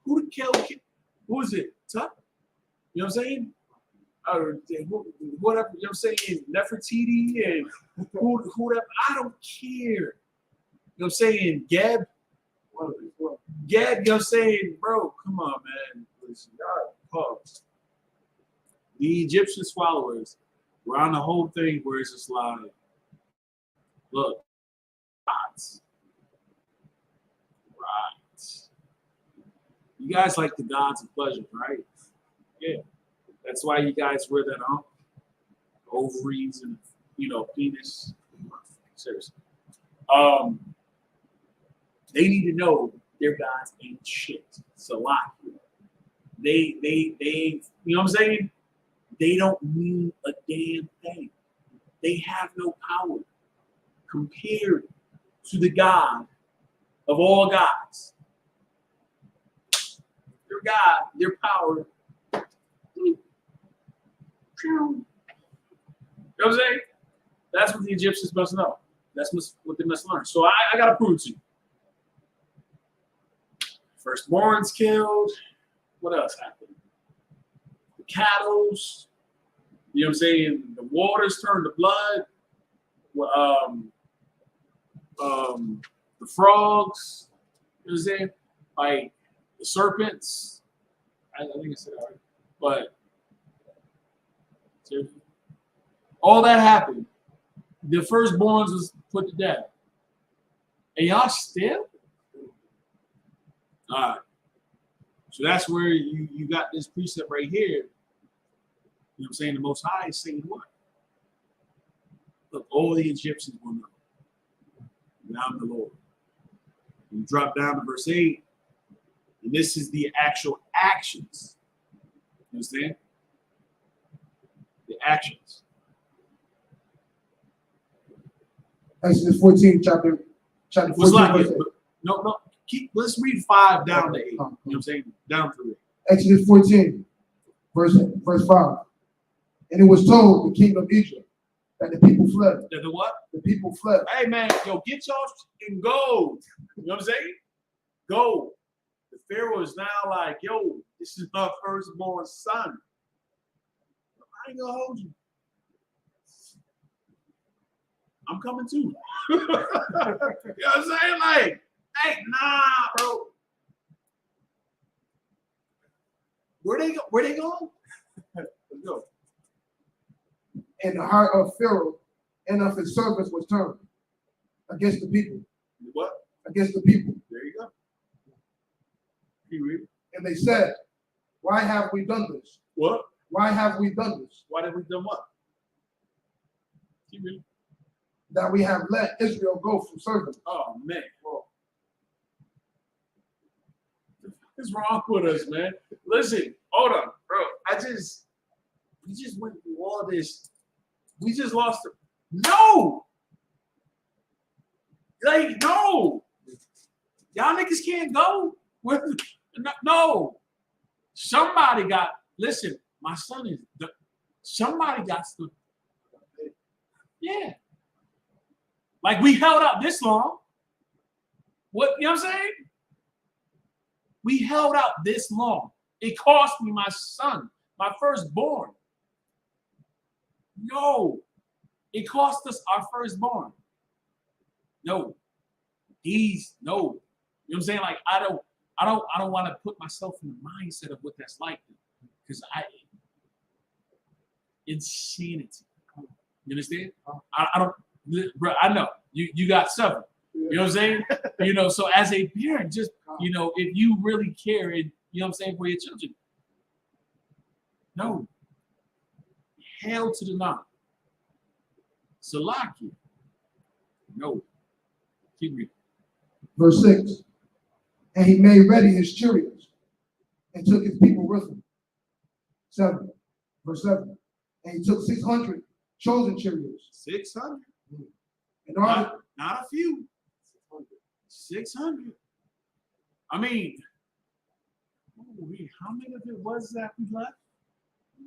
who to kill. Who is it? Tut? You know what I'm saying? Or whatever, you know what I'm saying? Nefertiti and whoever. I don't care. You know what I'm saying? Geb. Geb, you know what I'm saying? Bro, come on, man. Listen, y'all, pause. The Egyptian swallowers were on the whole thing where it's just like, look, right. You guys like the gods of pleasure, right? Yeah. That's why you guys wear that ovaries and, you know, penis. Seriously. They need to know their gods ain't shit. It's a lot. They, you know what I'm saying? They don't mean a damn thing. They have no power compared to the God of all gods. Their God, their power. You know what I'm saying? That's what the Egyptians must know. That's what they must learn. So I got to prove it to you. Firstborns killed. What else happened? The cattle's, you know what I'm saying? The waters turned to blood. The frogs, you know what I'm saying? Like the serpents. I think I said that right. But all that happened. The firstborns was put to death. And y'all still? All right. So that's where you got this precept right here. You know what I'm saying? The Most High is saying what? Look, all the Egyptians will know. And I'm the Lord. You drop down to verse 8. And this is the actual actions. You understand? The actions. Exodus 14, chapter 14. Like no. Let's read 5 down to 8. You know what I'm saying? Down to 8. Exodus 14, verse 5. And it was told the king of Egypt that the people fled. That the what? The people fled. Hey man, yo, get y'all and go. You know what I'm saying? Go. The Pharaoh is now like, yo, this is my firstborn son. I ain't gonna hold you. I'm coming too. You know what I'm saying? Like, hey, nah, bro. Where they going? Let's go. And the heart of Pharaoh and of his servants was turned against the people. What? Against the people. There you go. You read it? And they said, why have we done this? What? Why have we done this? Why did we done what? You read it? That we have let Israel go from serving. Oh man. What's wrong with us, man? Listen, hold on, bro. We just went through all this. We just lost it. No! Like, no! Y'all niggas can't go. No. Somebody got, listen, my son is, somebody got to, yeah. Like, we held out this long. What, you know what I'm saying? We held out this long. It cost me my son, my firstborn. No. It cost us our firstborn. No. No. You know what I'm saying? Like, I don't want to put myself in the mindset of what that's like. Because insanity. You understand? I don't, bro, I know. You got several. You know what I'm saying? You know, so as a parent, just, you know, if you really care and, you know what I'm saying, for your children, no. Hell to the no. Salaki. No. Keep reading. Verse 6. And he made ready his chariots and took his people with him. 7. Verse 7. And he took 600 chosen chariots. 600. And all not a few. 600. I mean, how many of it was that we left?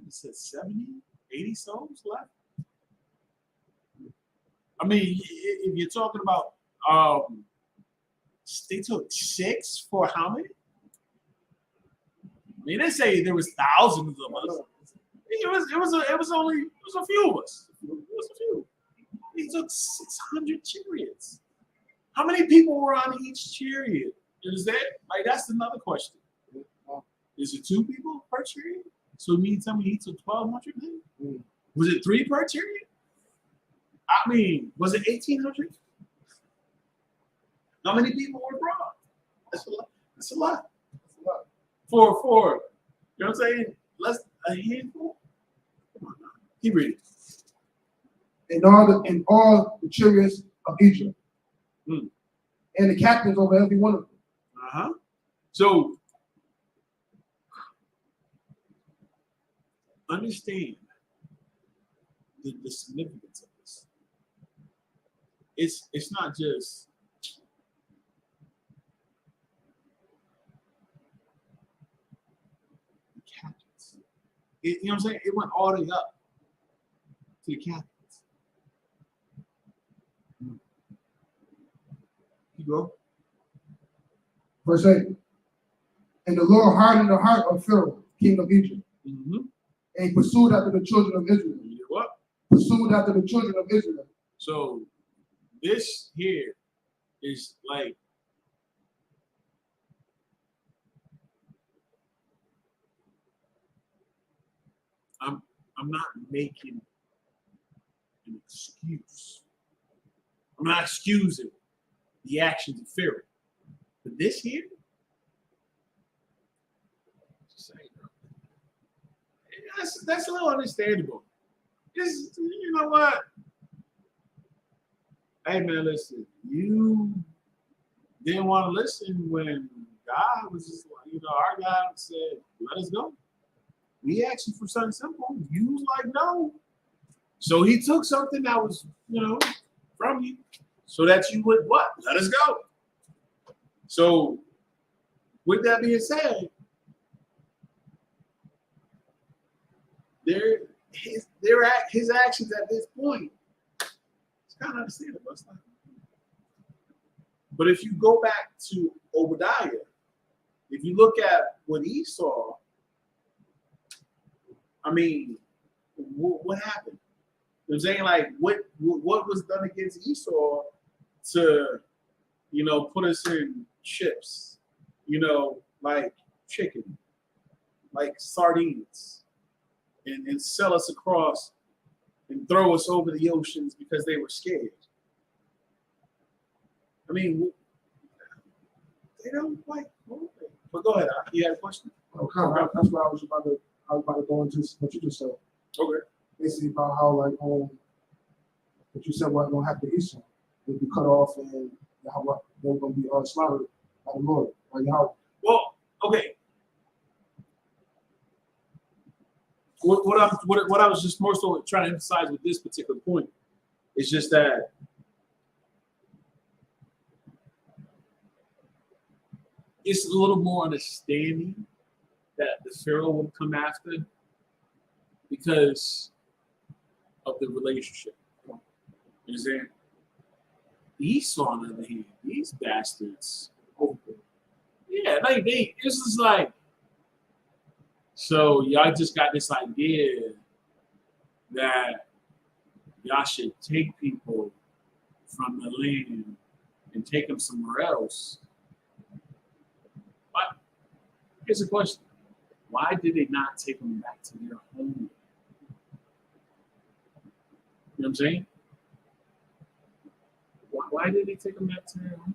It said 70, 80 souls left. I mean, if you're talking about, they took 6 for how many? I mean, they say there was thousands of us. It was a few of us. It was a few. He took 600 chariots. How many people were on each chariot? Is that like that's another question? Is it 2 people per chariot? So you mean to tell me he took 1,200 men? Was it 3 per chariot? I mean, was it 1,800? How many people were brought? That's a lot. That's a lot. For you know what I'm saying? Less a handful. Come on now. Keep reading. And all the chariots of Egypt. And the captains over every one of them. So understand the significance of this. It's not just the captains. You know what I'm saying? It went all the way up to the captains. You go. Verse 8. And the Lord hardened the heart of Pharaoh, king of Egypt. And he pursued after the children of Israel. What? Pursued after the children of Israel. So this here is like I'm not making an excuse. I'm not excusing the actions of Pharaoh. But this here, that's a little understandable. Just, you know what? Hey man, listen, you didn't want to listen when God was just like, you know, our God said, let us go. We asked you for something simple. You was like, no. So he took something that was, you know, from you so that you would what? Let us go. So with that being said, his actions at this point, it's kind of understandable. It's not. But if you go back to Obadiah, if you look at what he saw, I mean, what happened? I'm saying? Like, what was done against Esau to, put us in chips, like chicken, like sardines, and sell us across and throw us over the oceans because they were scared. I mean, they don't like moving. But go ahead, you had a question? Okay, that's why I was about to go into what you just said. Okay. Basically about how like what you said wasn't gonna happen to Esau. They'd be cut off and how they were gonna be slaughtered by the Lord. Like how Well, okay. What I was just more so trying to emphasize with this particular point is just that it's a little more understanding that the Pharaoh would come after because of the relationship. You understand? Esau, on the other hand, these bastards, yeah, like this is like, so y'all just got this idea that y'all should take people from the land and take them somewhere else. But here's a question. Why did they not take them back to their home? You know what I'm saying? Why did they take them back to their home?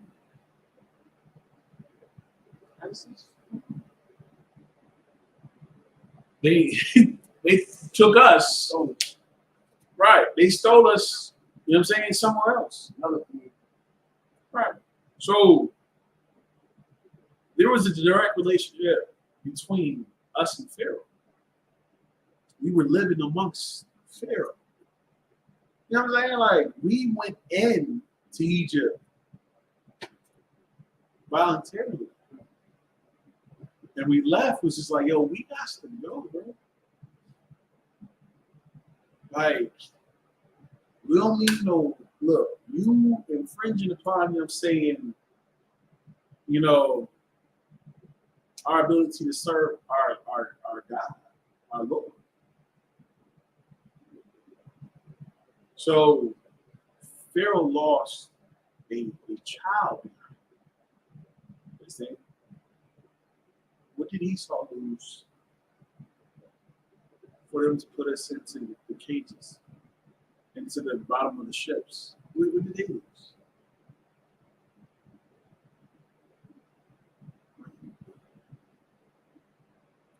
They they took us, right? They stole us, you know what I'm saying, somewhere else. Right. So there was a direct relationship between us and Pharaoh. We were living amongst Pharaoh. You know what I'm saying? Like, we went in to Egypt voluntarily. And we left, was just like, yo, we got to go, bro. Like, we don't need no, look, you infringing upon them saying, our ability to serve our God, our Lord. So Pharaoh lost a child. What did Esau lose for them to put us into the cages, into the bottom of the ships? What did they lose?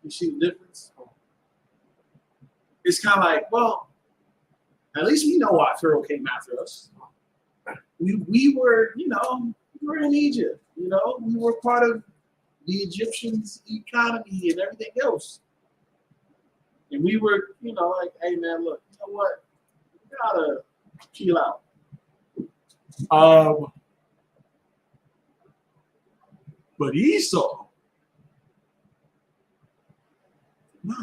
You see the difference? It's kind of like, well, at least we know why Pharaoh came after us. We were, we were in Egypt. We were part of the Egyptians' economy and everything else. And we were, like, hey man, look, you know what? We gotta chill out. But Esau, nah,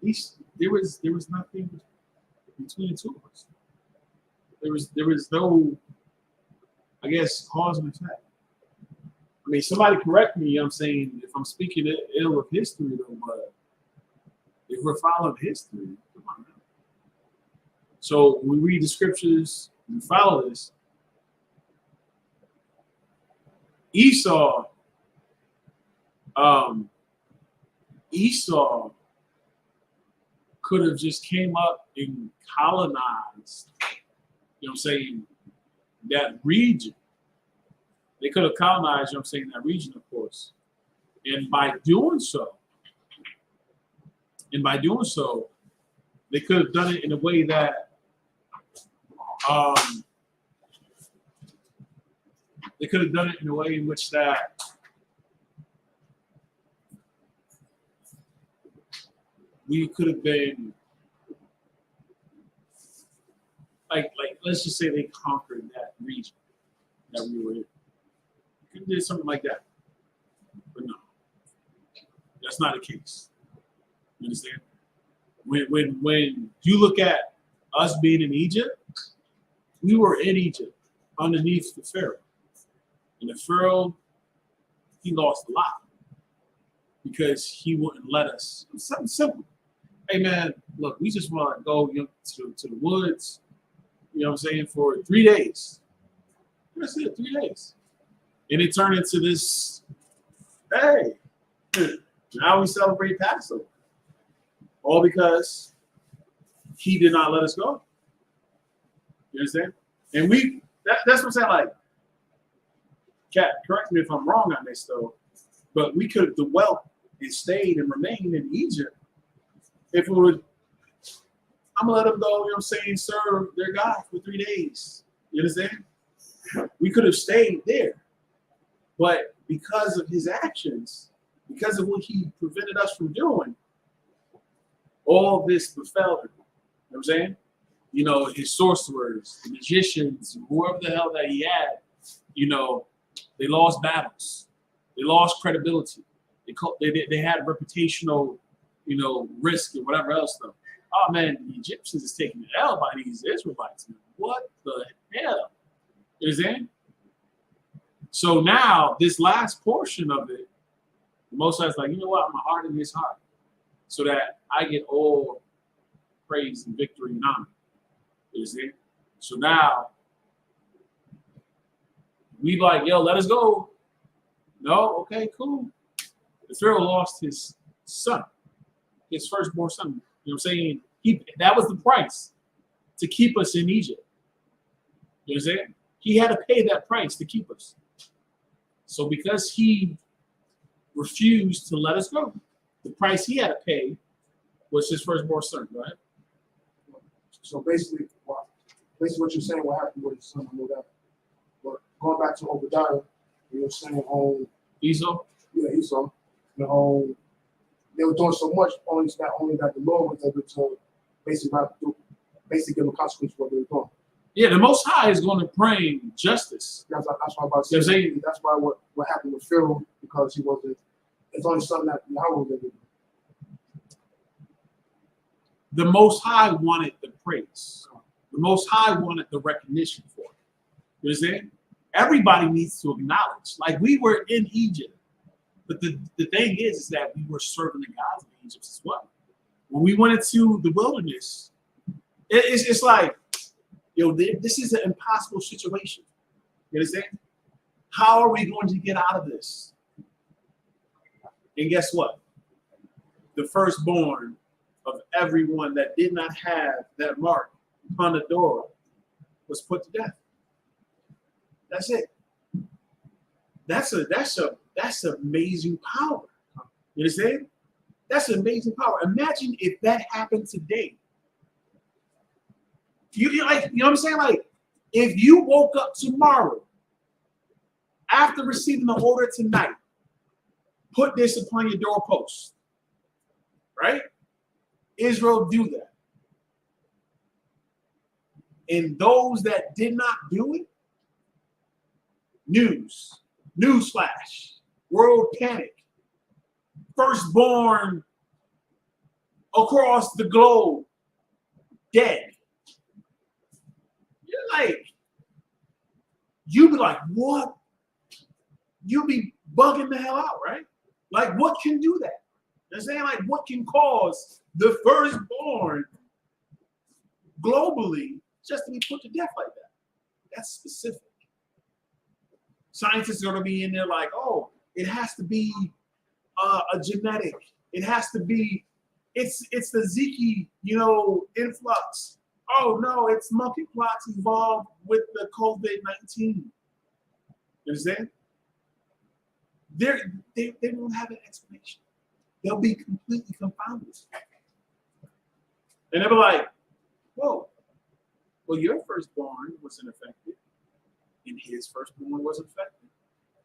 there was nothing between the two of us. There was no, I guess, cause and effect. I mean, somebody correct me, I'm saying, if I'm speaking ill of history, though, but if we're following history, come on now. So when we read the scriptures, we follow this. Esau could have just came up and colonized, I'm saying, that region. They could have colonized, that region, of course. And by doing so, they could have done it in a way that they could have done it in a way in which that we could have been like let's just say they conquered that region that we were in. Could have did something like that. But no. That's not the case. You understand? When you look at us being in Egypt, we were in Egypt underneath the Pharaoh. And the Pharaoh, he lost a lot because he wouldn't let us. It was something simple. hey man, look, we just want to go to the woods, you know what I'm saying, for 3 days. That's it, 3 days. And it turned into this, hey, now we celebrate Passover. All because he did not let us go. You understand? And that's what I'm saying, like, Kat, correct me if I'm wrong on this though, but we could have dwelt and stayed and remained in Egypt if it would, I'm gonna let them go, you know what I'm saying, serve their God for 3 days. You understand? We could have stayed there. But because of his actions, because of what he prevented us from doing, all this befell him. You know what I'm saying? You know, his sorcerers, the magicians, whoever the hell that he had, you know, they lost battles. They lost credibility. They had reputational, you know, risk and whatever else though. Oh man, the Egyptians is taking the L by these Israelites. Man. What the hell? You understand? So now this last portion of it, the Most High is like, you know what? I'm gonna harden his heart so that I get all praise and victory and honor. You understand? So now we like, yo, let us go. No, okay, cool. The Pharaoh lost his son, his firstborn son. You know what I'm saying? That was the price to keep us in Egypt. You understand? He had to pay that price to keep us. So because he refused to let us go, the price he had to pay was his firstborn son, right? So basically what you're saying, what happened with his son, I know that. But going back to Obadiah, you were saying Esau? Yeah, Esau. They were doing so much, only that the Lord was able to basically give them consequences for what they were doing. Yeah, the Most High is going to bring justice. That's why I'm about to say. That's why what happened with Pharaoh, because he wasn't. It's only something that Yahweh was able to do. The Most High wanted the praise. The Most High wanted the recognition for it. You understand? Everybody needs to acknowledge. Like, we were in Egypt. But the thing is that we were serving the gods of Egypt as well. When we went into the wilderness, it's like, yo, this is an impossible situation. You understand? How are we going to get out of this? And guess what? The firstborn of everyone that did not have that mark upon the door was put to death. That's it. That's amazing power. You understand? That's amazing power. Imagine if that happened today. You know what I'm saying? Like, if you woke up tomorrow after receiving the order tonight, put this upon your doorpost, right? Israel do that. And those that did not do it, newsflash, world panic, firstborn across the globe, dead. You'd be like, what? You'd be bugging the hell out, right? Like, what can do that? They're saying, like, what can cause the firstborn globally just to be put to death like that? That's specific. Scientists are going to be in there like, oh, it has to be a genetic. It has to be, it's the Zika, influx. Oh no, it's monkeypox involved with the COVID-19. You understand? They won't have an explanation. They'll be completely confounded. And they'll be like, whoa, well, your firstborn wasn't affected, and his firstborn wasn't affected,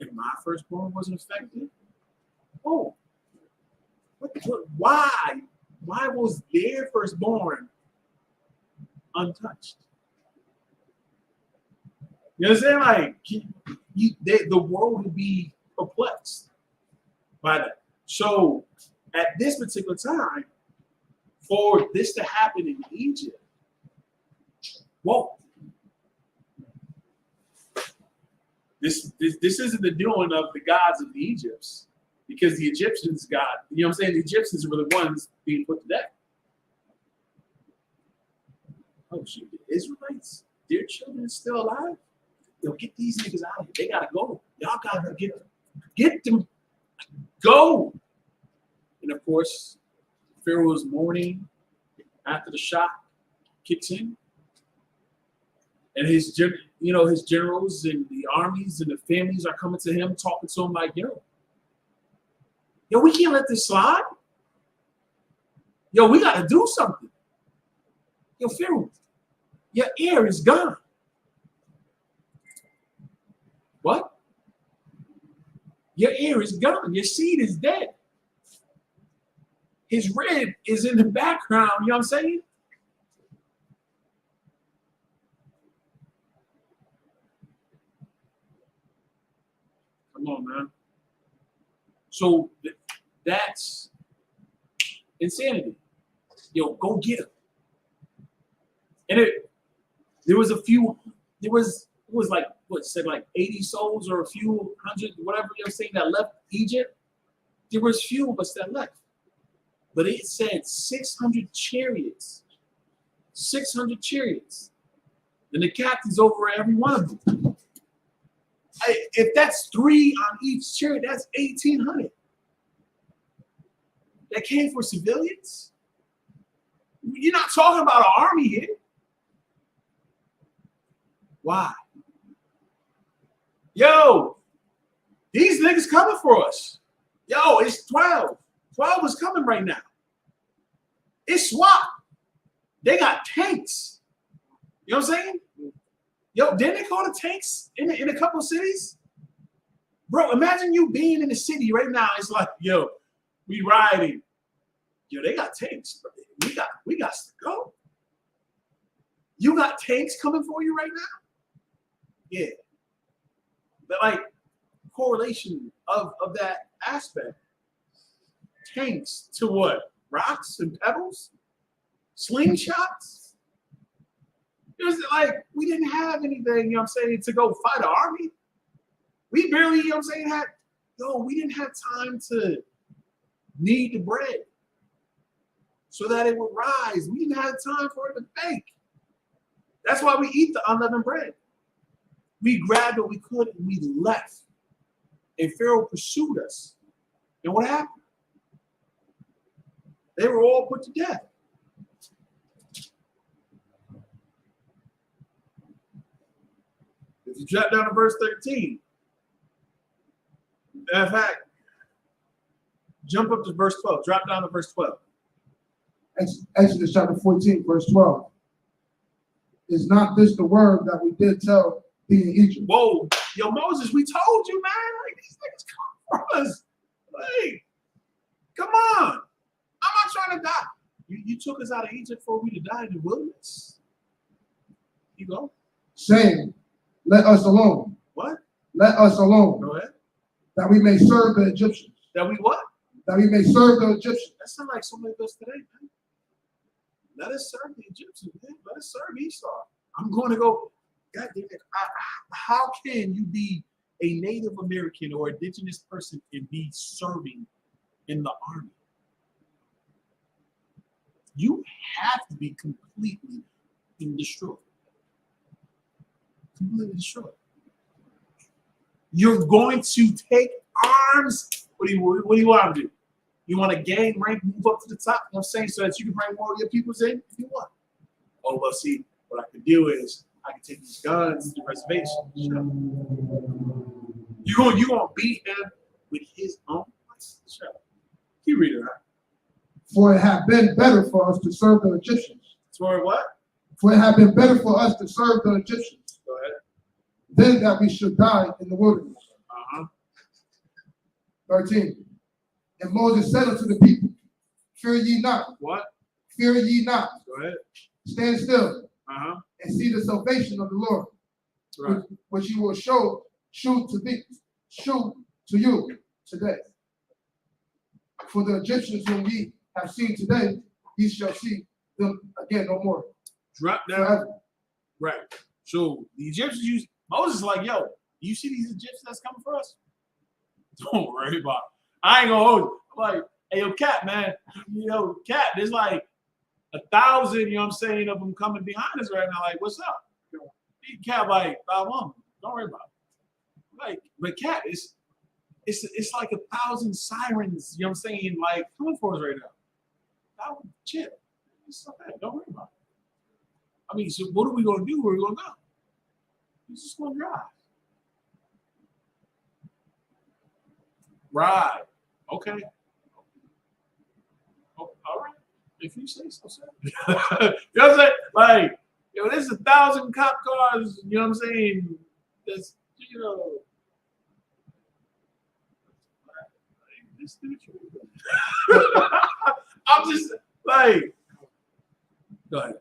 and my firstborn wasn't affected. Oh, why? Why was their firstborn untouched? You know what I'm saying? Like, the world would be perplexed by that. So at this particular time, for this to happen in Egypt, whoa. This isn't the doing of the gods of the Egypts, because the Egyptians got, you know what I'm saying? The Egyptians were the ones being put to death. oh shit, the Israelites, their children is still alive. Yo, get these niggas out of here. They gotta go. Y'all gotta get them. Go. And of course, Pharaoh's mourning after the shock kicks in. And his generals and the armies and the families are coming to him, talking to him like, yo, we can't let this slide. Yo, we gotta do something. Yo, Pharaoh, your heir is gone. What? Your heir is gone. Your seed is dead. His rib is in the background. You know what I'm saying? Come on, man. So that's insanity. Yo, go get him. And there was like, what, said like 80 souls or a few hundred, whatever you're saying, that left Egypt. There was few of us that left. But it said 600 chariots. 600 chariots. And the captain's over every one of them. If that's 3 on each chariot, that's 1,800. That came for civilians? You're not talking about an army here. Why? Yo, these niggas coming for us. Yo, it's 12. 12 is coming right now. It's SWAT. They got tanks. You know what I'm saying? Yo, didn't they call the tanks in a couple of cities? Bro, imagine you being in the city right now. It's like, yo, we riding. Yo, they got tanks. Bro. We got to go. You got tanks coming for you right now? Yeah. But like correlation of that aspect. Tanks to what? Rocks and pebbles? Slingshots? It was like we didn't have anything, you know what I'm saying, to go fight an army. We barely, you know what I'm saying, we didn't have time to knead the bread so that it would rise. We didn't have time for it to bake. That's why we eat the unleavened bread. We grabbed what we could and we left. And Pharaoh pursued us. And what happened? They were all put to death. If you drop down to verse 13, in fact, jump up to verse 12. Drop down to verse 12. Exodus chapter 14, verse 12. Is not this the word that we did tell thee in Egypt? Whoa, yo, Moses, we told you, man. Like, these niggas come for us. Like, come on. I'm not trying to die. You took us out of Egypt for we to die in the wilderness. You go. Saying, let us alone. What? Let us alone. Go ahead. That we may serve the Egyptians. That we what? That we may serve the Egyptians. That sounds like so many of us today, man. Let us serve the Egyptians, man. Let us serve Esau. I'm going to go. God damn it. How can you be a Native American or indigenous person and be serving in the army? You have to be completely destroyed. Completely destroyed. You're going to take arms. What do you want to do? You want to gain rank, move up to the top, you know what I'm saying, so that you can bring more of your peoples in? You what? Oh, well, see, what I can do is I can take these guns to the reservation. Shut up. You're gonna beat him with his own. Shut up. Keep reading, right? For it had been better for us to serve the Egyptians. For what? For it had been better for us to serve the Egyptians. Go ahead. Than that we should die in the wilderness. 13. And Moses said unto the people, fear ye not. What? Fear ye not. Go ahead. Stand still and see the salvation of the Lord, right. which he will shew to you today. For the Egyptians whom ye have seen today, ye shall see them again no more. Drop down. Forever. Right. So the Egyptians Moses is like, yo, you see these Egyptians that's coming for us? Don't worry about it. I ain't gonna hold you. I'm like, hey, yo, Cap, man. Yo, Cap, there's like 1,000, you know what I'm saying, of them coming behind us right now. Like, what's up? He Cap like, don't worry about it. Like, but Cap, it's like 1,000 sirens, you know what I'm saying, like coming for us right now. Now, chill. It's not bad. Don't worry about it. I mean, so what are we gonna do? Where are we gonna go? We're just gonna drive. Right. Okay. Oh, all right. If you say so, sir. You know what I'm saying? Like, there's 1,000 cop cars, you know what I'm saying? That's, this I'm just like, go ahead.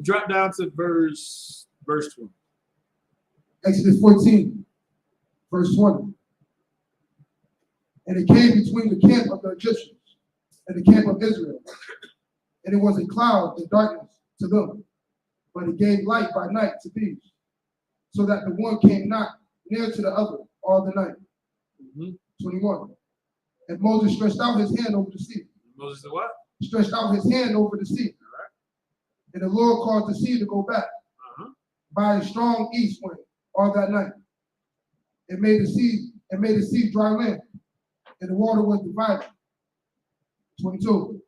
Drop down to verse 20. Exodus 14, verse 20. And it came between the camp of the Egyptians and the camp of Israel. And it was a cloud and darkness to them, but it gave light by night to these, so that the one came not near to the other all the night. 21. And Moses stretched out his hand over the sea. Moses the what? Stretched out his hand over the sea. All right. And the Lord caused the sea to go back by a strong east wind all that night. It made the sea dry land, and the water was divided. 22.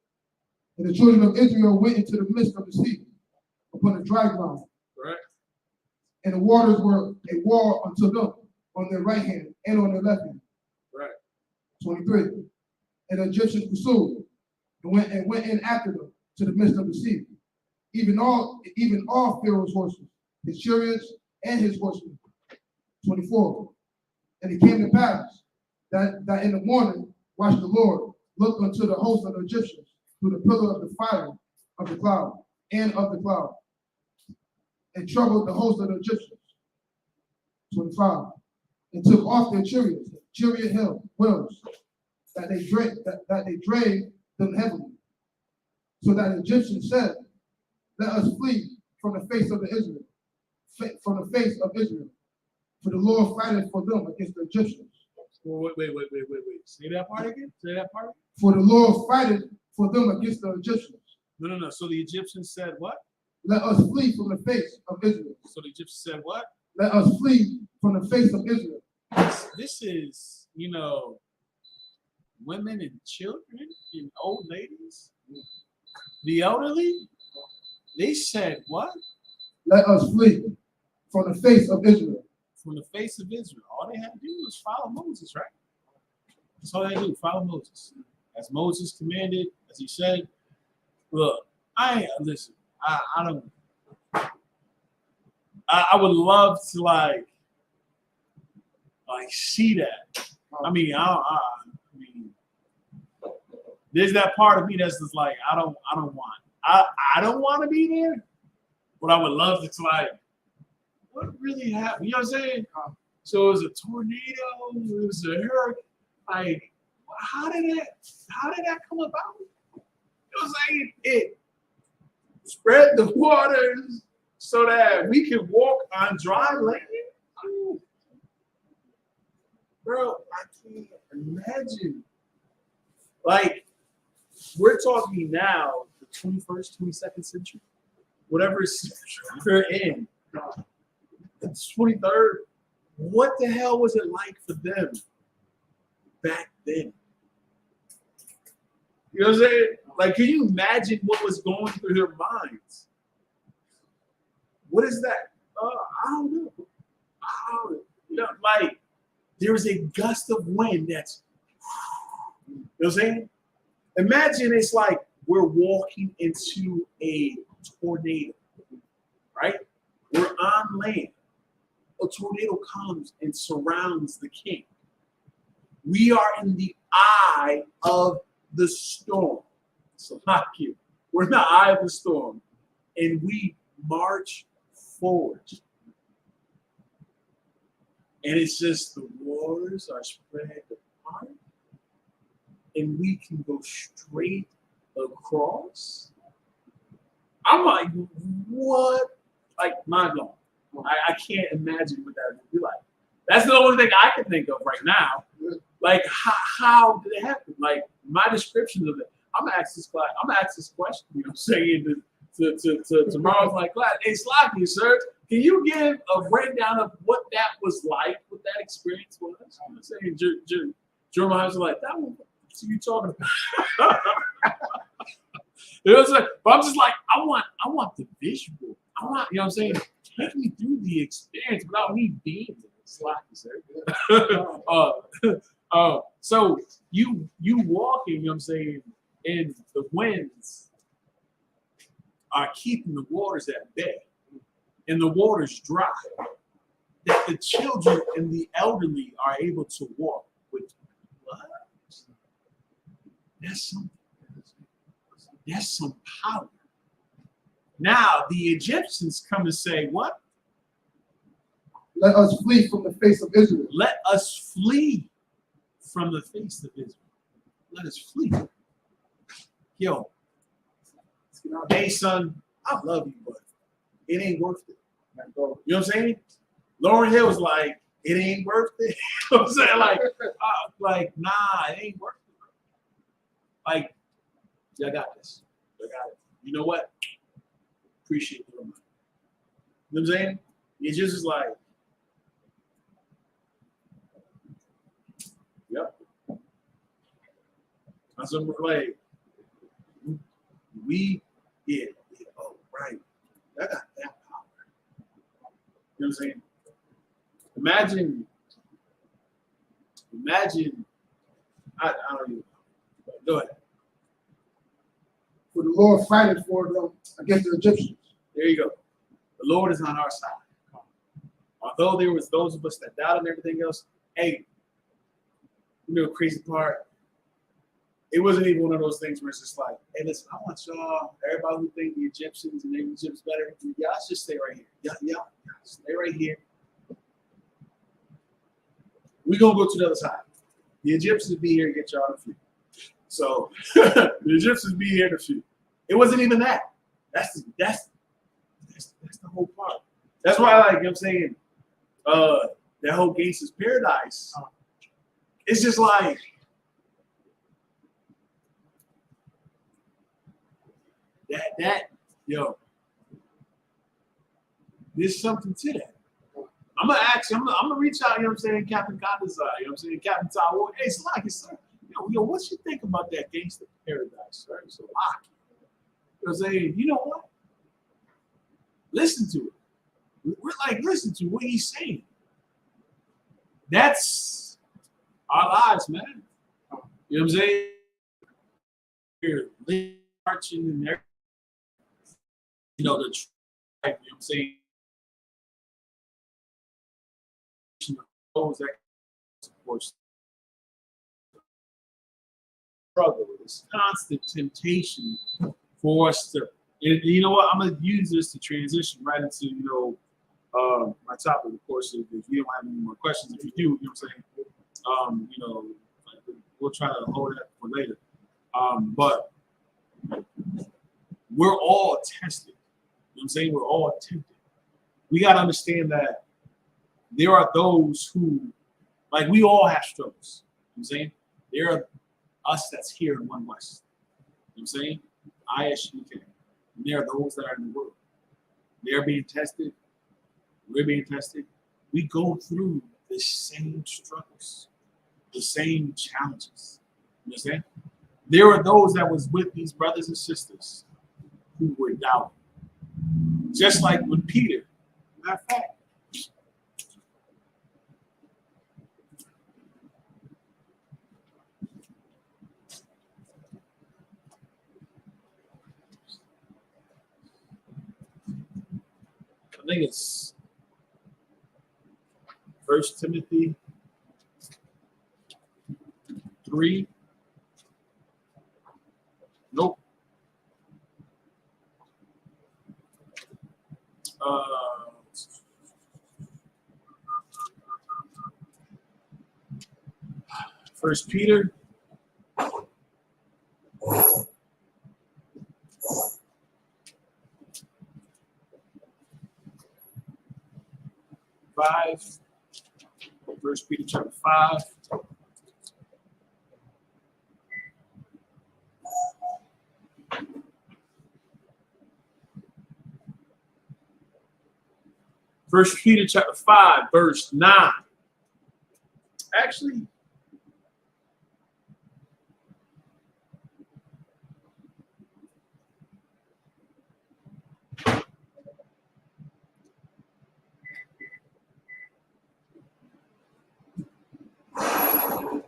And the children of Israel went into the midst of the sea upon the dry ground. Right. And the waters were a wall unto them on their right hand and on their left hand. Right. 23. And the Egyptians pursued and went in after them to the midst of the sea, even all Pharaoh's horses, his chariots, and his horsemen. 24. And it came to pass that in the morning watched the Lord look unto the host of the Egyptians through the pillar of the fire of the cloud and of the cloud, and troubled the host of the Egyptians. 25. And took off their chariot wheels, that they drave them heavily. So that the Egyptians said, let us flee from the face of Israel. For the Lord fighteth for them against the Egyptians. Wait. Say that part again. For the Lord fighteth for them against the Egyptians. No. So the Egyptians said what? Let us flee from the face of Israel. So the Egyptians said what? Let us flee from the face of Israel. This is, women and children and old ladies. The elderly, they said what? Let us flee from the face of Israel. From the face of Israel. All they had to do was follow Moses, right? That's all they had to do, follow Moses. As Moses commanded, as he said, look, I would love to like see that. I mean, there's that part of me that's just like, I don't want to be there, but I would love to like, what really happened? You know what I'm saying? So it was a tornado, it was a hurricane. Like, how did that come about? You know what I'm saying? It spread the waters so that we could walk on dry land. Bro, I can't imagine. Like, we're talking now, the 21st, 22nd century, whatever century we're in, the 23rd. What the hell was it like for them back then? You know what I'm saying? Like, can you imagine what was going through their minds? What is that? I don't know. Like, there was a gust of wind that's, you know what I'm saying? Imagine it's like we're walking into a tornado, right? We're on land. A tornado comes and surrounds the king. We are in the eye of the storm. So not you. We're in the eye of the storm. And we march forward. And it's just the waters are spread apart. And we can go straight across. I'm like, what? Like, mind blown. I can't imagine what that would be like. That's the only thing I can think of right now. Like, how did it happen? Like, my description of it. I'm gonna ask this class. I'm gonna ask this question. You know, what I'm saying to tomorrow's like class. Hey, Slocky, sir, can you give a breakdown of what that was like, what that experience was? I'm saying, Jeremiah was like, that one. What are you talking about? You know what I'm saying? But I'm just like, I want the visual. I want, you know what I'm saying? Take me through the experience without me being there. Slocky, sir. So you walking, you know what I'm saying, and the winds are keeping the waters at bay, and the waters dry. That the children and the elderly are able to walk with what? That's some power. Now the Egyptians come and say, what? Let us flee from the face of Israel. Let us flee from the face of Israel. Let us flee. Yo, hey son, I love you, but it ain't worth it. You know what I'm saying? Lauryn Hill was like, it ain't worth it. You know what I'm saying? Like, nah, it ain't worth it. Like, y'all got this. Y'all got it. You know what? Appreciate the reminder. You know what I'm saying? It's just like, yep. That's what we're like. Yeah, oh, right. I got that power. You know what I'm saying? Imagine, I don't even know. Go ahead. For the Lord fighting for them against the Egyptians. There you go. The Lord is on our side. Although there was those of us that doubted and everything else, hey, you know the crazy part? It wasn't even one of those things where it's just like, hey, listen, I want y'all, everybody who think the Egyptians and the Egyptians better, y'all just stay right here. Y'all stay right here. We're going to go to the other side. The Egyptians be here to get y'all to flee. So the Egyptians be here to flee. It wasn't even that. That's the whole part. That's why, like, you know what I'm saying, that whole Gangsta's Paradise, it's just like, yo, there's something to that. I'm gonna reach out, you know what I'm saying, Captain Kandazai, you know what I'm saying, Captain Taiwo. Hey, Slocky, sir, yo, what you think about that Gangsta Paradise, sir? So Slocky. You know what I'm saying? You know what? Listen to it. We're like, listen to what he's saying. That's our lives, man. You know what I'm saying? We're marching and everything. You know, the tribe, you know what I'm saying? Those that support struggle, this constant temptation for us to, and you know what, I'm gonna use this to transition right into, you know, my topic, of course. If you don't have any more questions, if you do, you know what I'm saying, you know, we'll try to hold that for later. But we're all tested. You know what I'm saying? We're all tempted. We got to understand that there are those who, like, we all have struggles. You know what I'm saying? There are us that's here in One West. You know what I'm saying? I.S.U.P.K. And there are those that are in the world. They're being tested. We're being tested. We go through the same struggles, the same challenges. You understand? There are those that was with these brothers and sisters who were doubting. Just like with Peter. Matter of fact, I think it's 1 Timothy 3. Nope. First Peter. First Peter chapter 5. 1 Peter chapter 5, verse 9. Actually,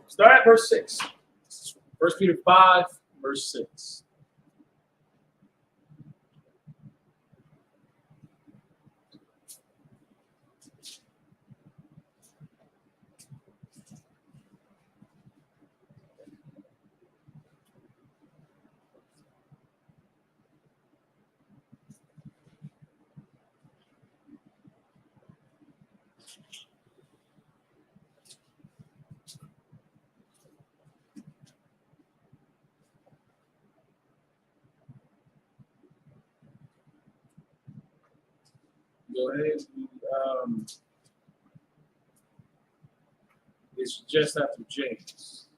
start at verse 6. 1 Peter 5, verse 6. Go ahead. It's just after James.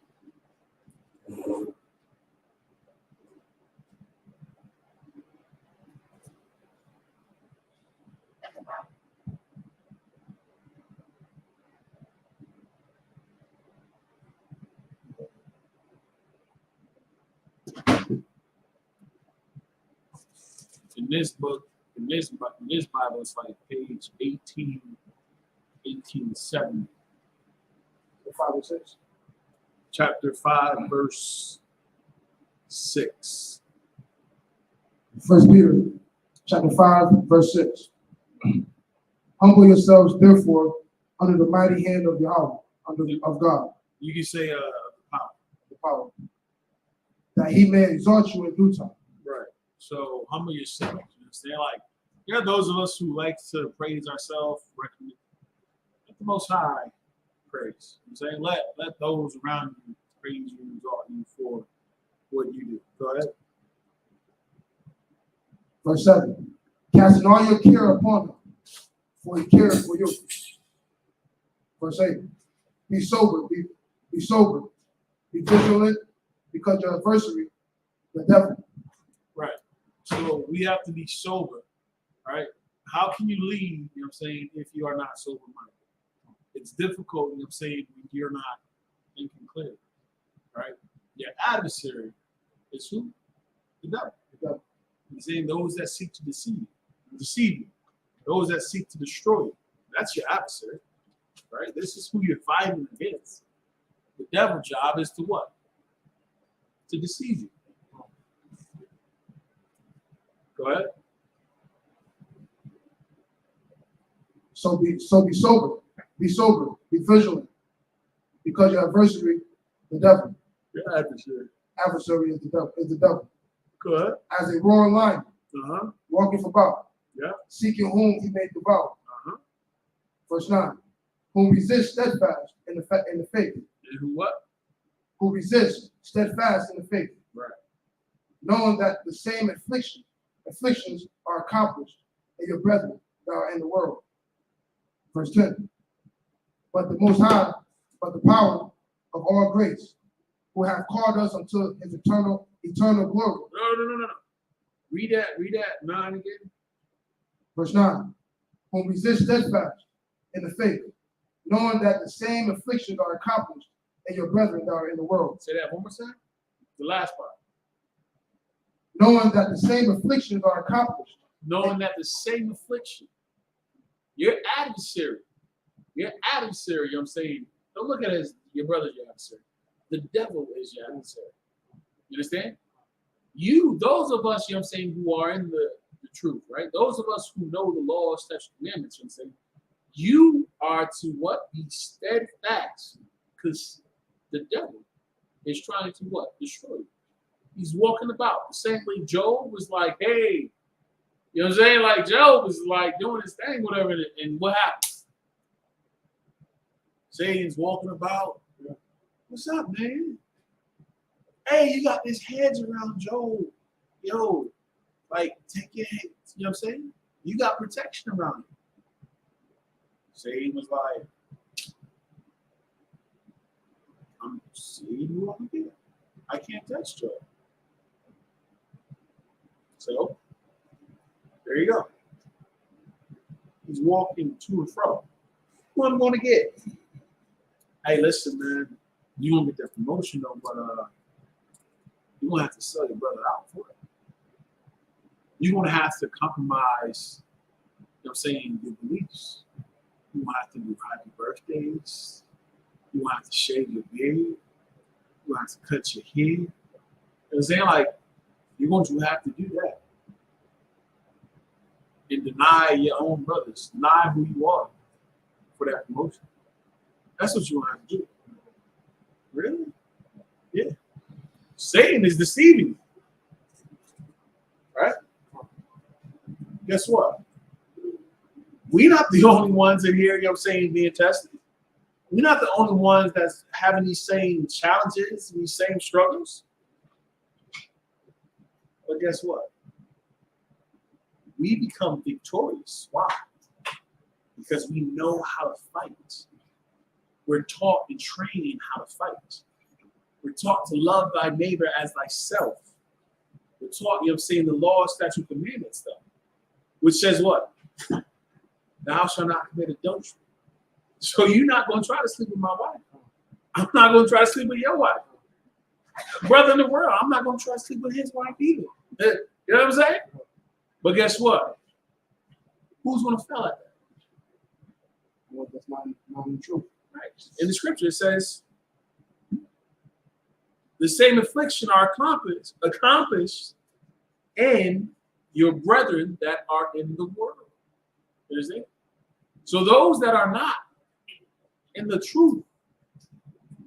In this book, in this Bible, it's like page 1870. 5 and 6. Chapter 5, verse 6. 1 Peter chapter 5, verse 6. Humble yourselves, therefore, under the mighty hand of Yahweh, of God. You can say power. The power, that he may exalt you in due time. Right. So humble yourself. You understand? Like, there are those of us who like to praise ourselves, recognize let the Most High praise. You know what I'm saying? Let those around you praise you and exalt you for what you do. Go ahead. Verse 7. Casting all your care upon him, for he cares for you. Verse 8. Be sober, be sober, be vigilant, because your adversary, the devil. Right. So we have to be sober, right? How can you lead, you know what I'm saying, if you are not sober-minded? It's difficult, you know what I'm saying, when you're not thinking clearly, right? Your adversary is who? The devil. The devil. He's saying those that seek to deceive you, those that seek to destroy you. That's your adversary, right? This is who you're fighting against. The devil's job is to what? To deceive you. Go ahead. So be sober, be vigilant, because your adversary, the devil. Your adversary. Adversary is the devil. Go ahead. As a roaring lion, walking about, yeah, seeking whom he may devour. Verse 9. Who resist steadfast in the faith. And who what? Who resist steadfast in the faith. Right. Knowing that the same afflictions are accomplished in your brethren that are in the world. Verse 10. But the Most High, but the power of all grace, who have called us unto his eternal glory. No. Read that 9 again. Verse 9. Whom resist steadfast in the faith, knowing that the same afflictions are accomplished in your brethren that are in the world. Say that one more time. The last part. Knowing that the same afflictions are accomplished. Knowing that the same affliction. Your adversary, you know what I'm saying? Don't look at it as your brother's your adversary. The devil is your adversary. You understand? Those of us, you know what I'm saying, who are in the truth, right? Those of us who know the law, statutes, commandments, you know what I'm saying, you are to what? Be steadfast. Because the devil is trying to what? Destroy you. He's walking about. The same way Job was like, hey, you know what I'm saying? Like Job was like doing his thing, whatever, and what happened? Satan's walking about. What's up, man? Hey, you got this hedge around Job. Yo, like, take your head. You know what I'm saying? You got protection around you. Satan was like, I'm seeing who I'm here. I can't touch Job. So, there you go. He's walking to and fro. Who I'm going to get? Hey, listen, man. You won't get that promotion, though, but you're going to have to sell your brother out for it. You're going to have to compromise, you know what I'm saying, your beliefs. You're going to have to do happy birthdays. You're going to have to shave your beard. You're going to have to cut your hair. You know what I'm saying? Like, you're going to have to do that. And deny your own brothers. Deny who you are for that promotion. That's what you're going to have to do. Really? Yeah. Satan is deceiving you. Right? Guess what? We're not the only ones in here, you know what I'm saying, being tested. We're not the only ones that's having these same challenges, these same struggles. But guess what? We become victorious. Why? Because we know how to fight. We're taught and trained in how to fight. We're taught to love thy neighbor as thyself. We're taught, you know what I'm saying, the law, statute, commandments stuff. Which says what? Thou shalt not commit adultery. So you're not going to try to sleep with my wife. I'm not going to try to sleep with your wife. Brother in the world, I'm not going to try to sleep with his wife either. You know what I'm saying? But guess what? Who's going to fail at that? Well, that's not true. Right. In the scripture, it says, the same affliction are accomplished in your brethren that are in the world. You understand? So those that are not in the truth,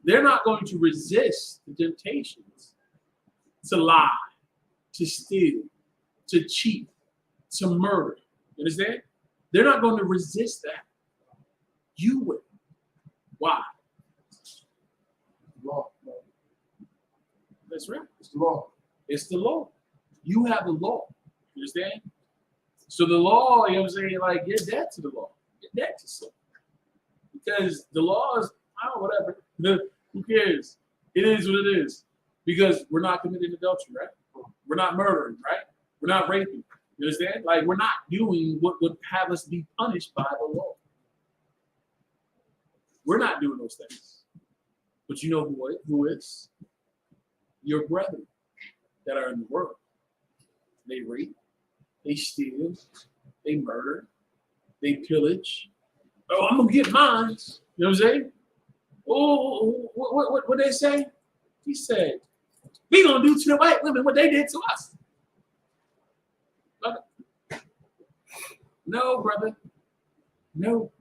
they're not going to resist the temptations to lie, to steal, to cheat, to murder. You understand? They're not going to resist that. You will. Why? Law. That's right. It's the law. It's the law. You have the law. You understand? So the law, you know what I'm saying, like, get that to the law. Get that to sin. Because the law is, whatever. Who cares? It is what it is. Because we're not committing adultery, right? We're not murdering, right? We're not raping. You understand? Like, we're not doing what would have us be punished by the law. We're not doing those things. But you know who is? Your brethren that are in the world. They rape, they steal, they murder, they pillage. Oh, I'm gonna get mine. You know what I'm saying? Oh, what they say? He said, we gonna do to the white women what they did to us. No, brother. No.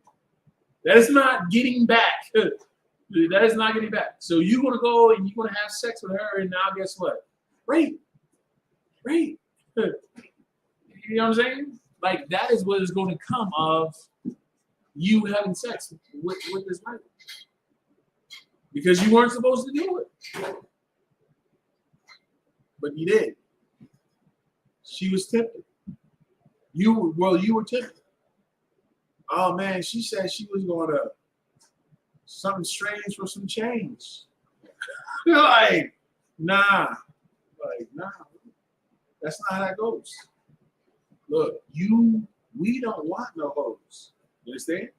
That is not getting back. That is not getting back. So you're gonna go and you're gonna have sex with her, and now guess what? Rape. You know what I'm saying? Like, that is what is going to come of you having sex with this lady. Because you weren't supposed to do it. But you did. She was tempted. You were tempted. Oh man, she said she was going to something strange for some change. You're like, nah. Like, nah. That's not how that goes. Look, we don't want no hoes. You understand?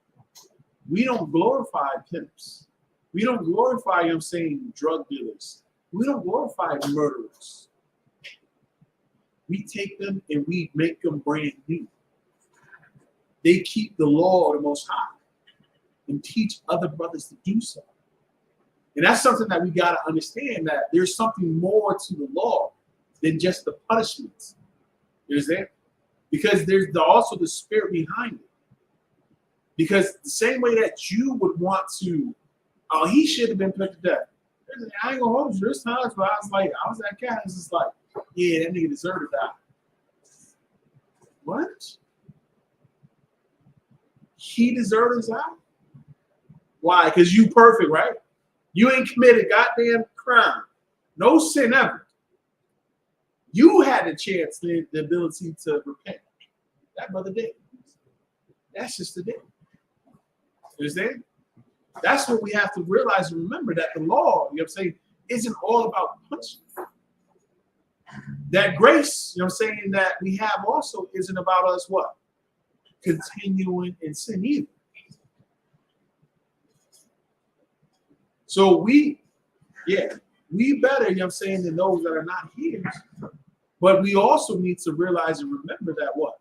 We don't glorify pimps. We don't glorify, you know what I'm saying, drug dealers. We don't glorify murderers. We take them and we make them brand new. They keep the law of the Most High and teach other brothers to do so. And that's something that we got to understand, that there's something more to the law than just the punishments. You understand? Because there's also the spirit behind it. Because the same way that you would want to, oh, he should have been put to death. I ain't gonna hold you. There's times where I was that cat. It's just like, yeah, that nigga deserved to die. What? He deserved his die? Why? Because you perfect, right? You ain't committed goddamn crime. No sin ever. You had the chance, the ability to repent. That brother did. That's just the day. Understand? That's what we have to realize and remember, that the law, you know what I'm saying, isn't all about punishment. That grace, you know what I'm saying, that we have also isn't about us what? continuing in sin either. So we better, you know what I'm saying, than those that are not here. But we also need to realize and remember that what?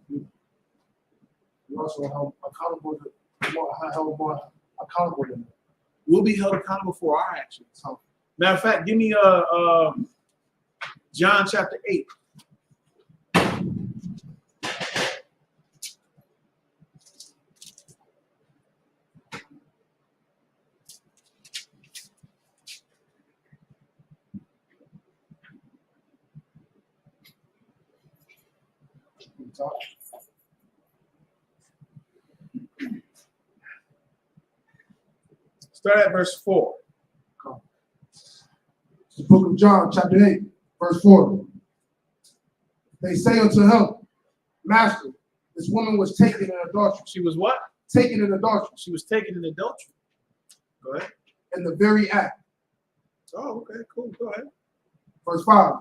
We also held accountable more accountable than that. We'll be held accountable for our actions. Matter of fact, give me John chapter 8. Start at verse 4. The book of John, chapter 8, verse 4. They say unto him, Master, this woman was taken in adultery. She was what? Taken in adultery. She was taken in adultery. Go ahead. In the very act. Oh, okay, cool. Go ahead. Verse 5.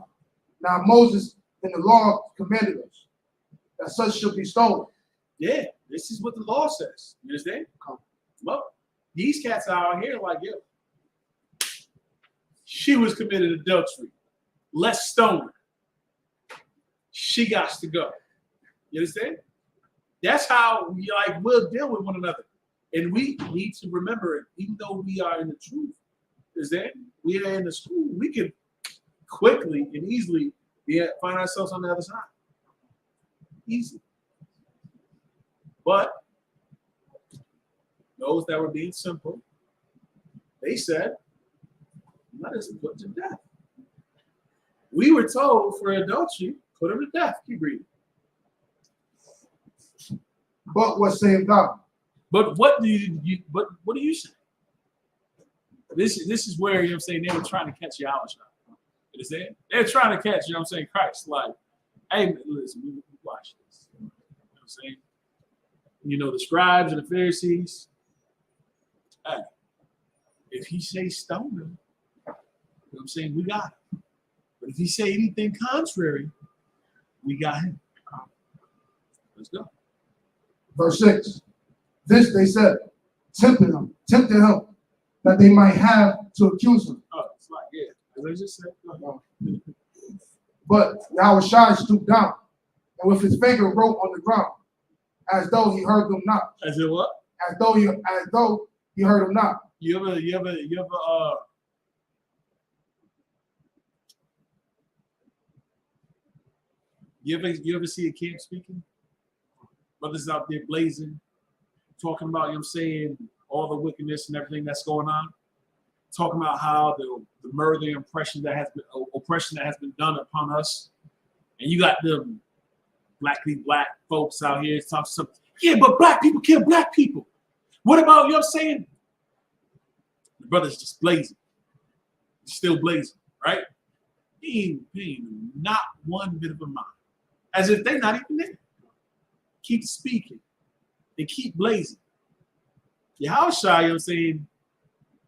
Now Moses in the law commanded us that such should be stoned. Yeah, this is what the law says. You understand? Well, these cats are out here like, yo, she was committed adultery. Let's stone her. She got to go. You understand? That's how we'll deal with one another. And we need to remember it, even though we are in the truth. Is that we are in the school, we can quickly and easily find ourselves on the other side. Easy. But those that were being simple, they said, let us put to death. We were told for adultery, put him to death. Keep reading. But what sayeth thou? But what do you say? This is where, you know what I'm saying, they were trying to catch you out. You understand? They're trying to catch, you know what I'm saying, Christ. Like, hey, listen, we watch this. You know what I'm saying? You know, the scribes and the Pharisees, hey, if he say stone him, you know what I'm saying, we got him. But if he say anything contrary, we got him. Let's go. Verse 6. This they said, tempted him, that they might have to accuse him. Oh, it's like, yeah, as I just said. But Yahushua stooped down, and with his finger wrote on the ground, as though he heard them not. As in what? As though he heard them not. You ever see a camp speaking? Brothers out there blazing, talking about, you know what I'm saying, all the wickedness and everything that's going on. Talking about how the murder and oppression that has been done upon us. And you got them black folks out here talking something. Yeah, but black people kill black people. What about, you know what I'm saying? The brother's just blazing. He's still blazing, right? He ain't not one bit of a mind. As if they're not even there. Keep speaking. And keep blazing. Yahushua, you know what I'm saying?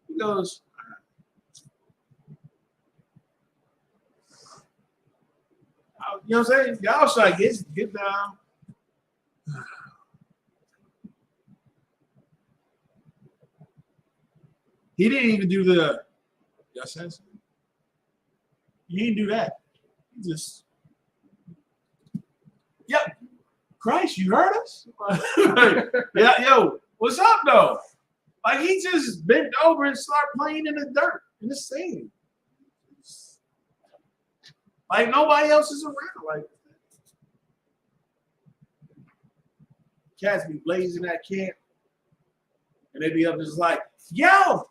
He goes, you know what I'm saying? Yahushua get down. He didn't even do the, he didn't do that. He just, yep, Christ, you heard us? Yeah, yo, what's up though? Like he just bent over and started playing in the dirt, in the sand. Like nobody else is around. Like cats be blazing that camp, and they be up just like, yo,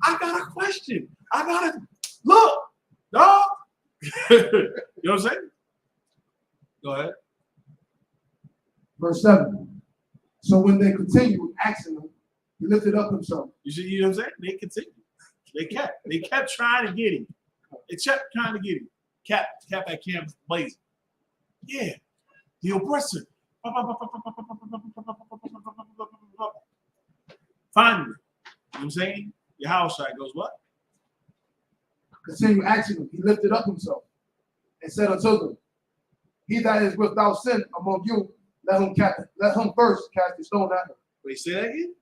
I got a question. I gotta look, dog. You know what I'm saying? Go ahead. Verse 7. So when they continued asking him, he lifted up himself. You know what I'm saying? They continued. They kept trying to get him. They kept trying to get him. Kept that camp blazing. Yeah, the oppressor. Finally, you know what I'm saying? Your house side goes what? Continue asking him. He lifted up himself and said unto them, He that is without sin among you, let him first cast a stone at her. Wait, say that again?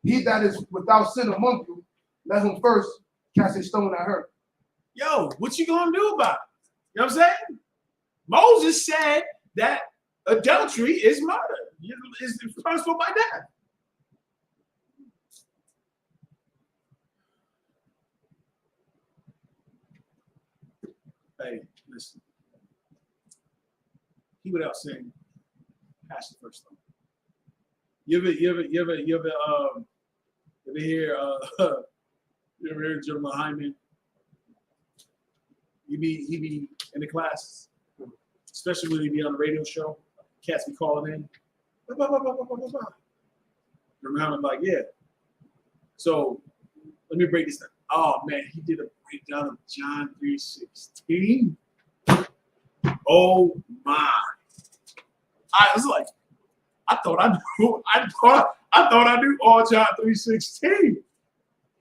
He that is without sin among you, let him first cast a stone at her. Yo, what you gonna do about it? You know what I'm saying? Moses said that adultery is murder. Is punishable by death. Hey, listen. He without sin, pass the first stone. You ever hear General Hyman? He be in the classes, especially when he be on the radio show. Cats be calling in. General Hyman like, yeah. So let me break this down. Oh man, he did a breakdown of John 3:16. Oh my! I was like, I thought I knew all John 3:16.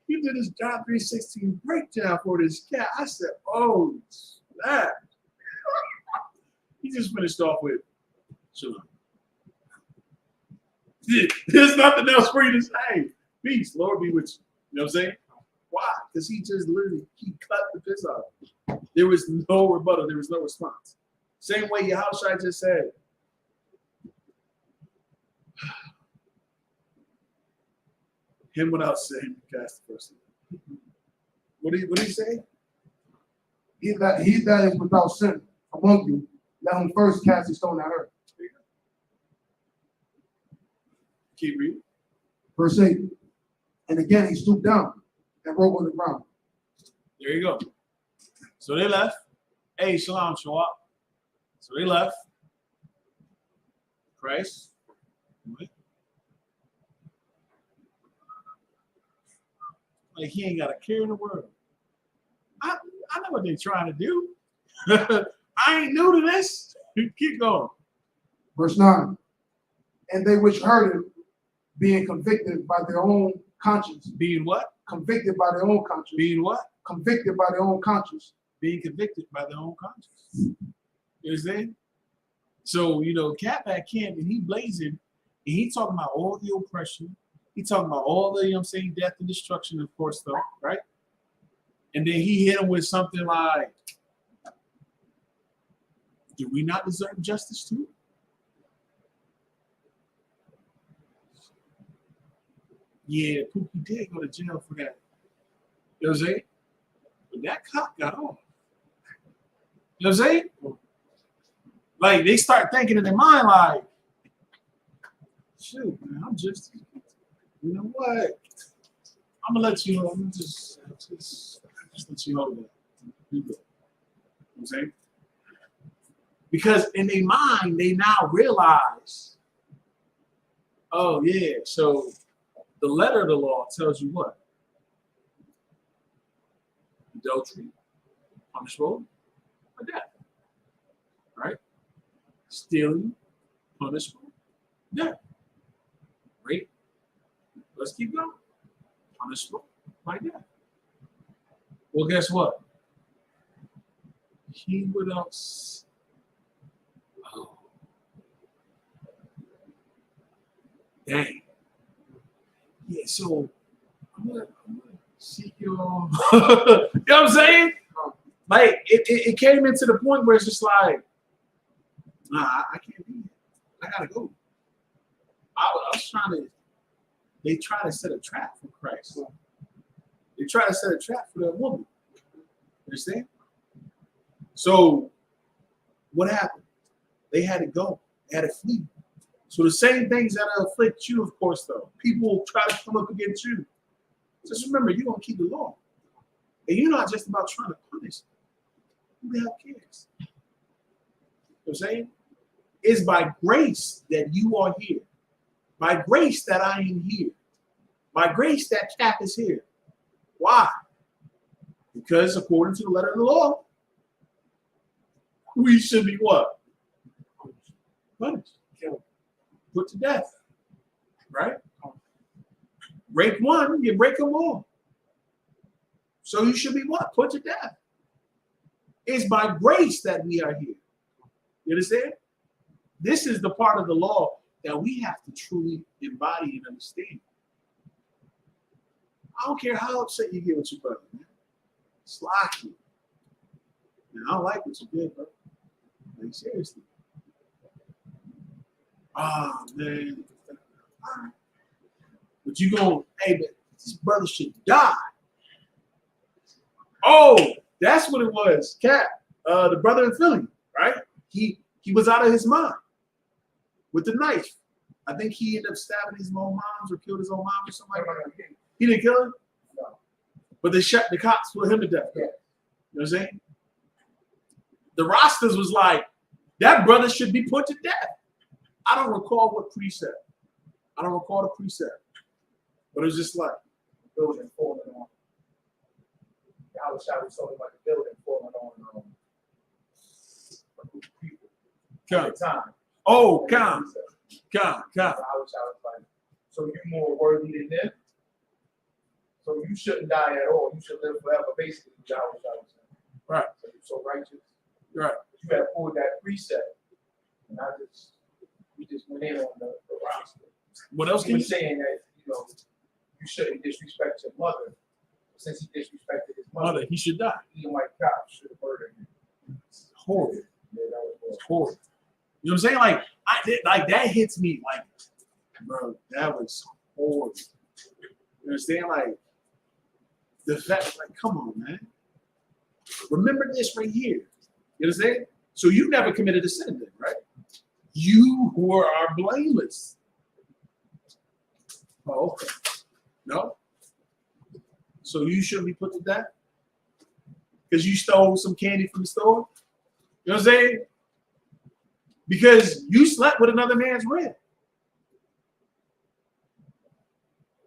He did his John 3:16 breakdown for this cat. I said, oh snap! He just finished off with Shalom. There's nothing else for you to say. Peace, Lord be with you. You know what I'm saying? Why? Because he just literally, he cut the piss out of him. There was no rebuttal. There was no response. Same way Yahushua just said. Him without sin, cast the first stone. What did he say? He that is without sin among you, let him first cast a stone at her. Keep reading. Verse 8. And again he stooped down and wrote on the ground. There you go. So they left. Hey, Shalom, Shawak. So they left. Christ. Like he ain't got a care in the world. I know what they're trying to do. I ain't new to this. Keep going. Verse 9. And they which heard it, being convicted by their own conscience. Being what? Convicted by their own conscience. Being what? Convicted by their own conscience. Being convicted by their own conscience. You understand? So, you know, Cat back camp and he blazing, and he talking about all the oppression. He talking about all the, you know what I'm saying, death and destruction, of course, though, right? And then he hit him with something like, do we not deserve justice too? Yeah, Pookie did go to jail for that. You know what I'm saying? But that cop got off. You know what I'm saying? Like, they start thinking in their mind, like, shoot, man, I'm just, you know what? I'm going to let you, I'm going to just let you hold that. You know what I'm saying? Because in their mind, they now realize, oh, yeah, so the letter of the law tells you what? Adultery, punishable by death. Right? Stealing, punishable, death. Right? Let's keep going. Punishable by death. Well, guess what? He without. Oh. Dang. Yeah, so I'm gonna seek your. You know what I'm saying? Like it came into the point where it's just like, nah, I can't be here. I gotta go. I was trying to. They try to set a trap for Christ. They try to set a trap for that woman. You understand? So what happened? They had to go. They had to flee. So the same things that afflict you, of course, though. People will try to come up against you. Just remember, you're going to keep the law. And you're not just about trying to punish them. Who the hell cares? You know what I'm saying? It's by grace that you are here. By grace that I am here. By grace that Cap is here. Why? Because according to the letter of the law, we should be what? Punished. Put to death. Right? Break one, you break them all. So you should be what? Put to death. It's by grace that we are here. You know You understand? This is the part of the law that we have to truly embody and understand. I don't care how upset you get with your brother, man. Slack you. Man, I don't like what you did, bro. Like, seriously. Ah, man. All right. But you go, hey, but this brother should die. Oh, that's what it was. Cat, the brother in Philly, right? He was out of his mind with the knife. I think he ended up stabbing his own moms or killed his own mom or something like that. He didn't kill him? No. But the cops put him to death. Yeah. You know what I'm saying? The Rastas was like, that brother should be put to death. I don't recall what precept. I don't recall the precept. But it was just like, building falling on. I was talking about the building falling on a group of people. At the time. Oh, come. I was like, so you're more worthy than them? So you shouldn't die at all. You should live forever, basically. I was saying. Right. So you're so righteous. Right. You have pulled that precept. And we just went in on the roster. What else can you say? Saying that, you shouldn't disrespect your mother. Since he disrespected his mother, he should die. He and White Cop should have murdered him. It's horrible. Yeah, that was horrible. You know what I'm saying? Like that hits me like, bro, that was horrible. You understand? Like the fact, like, come on, man. Remember this right here. You understand? So you never committed a sin then, right? You who are blameless. Oh, okay. No? So you shouldn't be put to death? Because you stole some candy from the store? You know what I'm saying? Because you slept with another man's rib.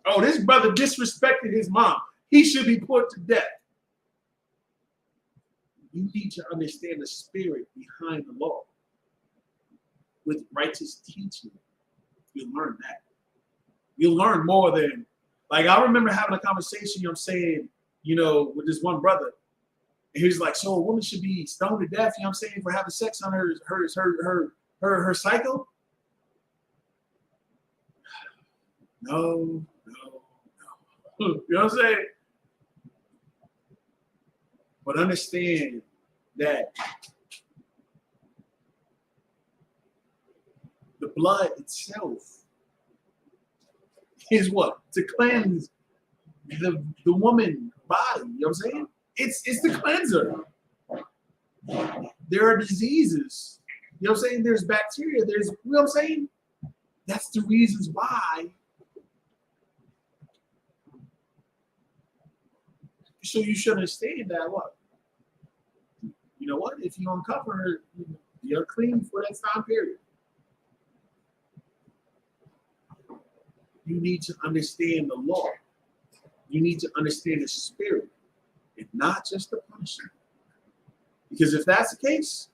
Oh, this brother disrespected his mom. He should be put to death. You need to understand the spirit behind the law. With righteous teaching, you'll learn that. You'll learn more than, like, I remember having a conversation, saying, with this one brother. And he was like, so a woman should be stoned to death, for having sex on her cycle? No. You know what I'm saying? But understand that the blood itself is what? To cleanse the woman's body. You know what I'm saying? It's the cleanser. There are diseases. You know what I'm saying? There's bacteria. There's, you know what I'm saying? That's the reasons why. So you should understand that what? You know what? If you uncover her, you're clean for that time period. You need to understand the law. You need to understand the spirit and not just the punishment. Because if that's the case,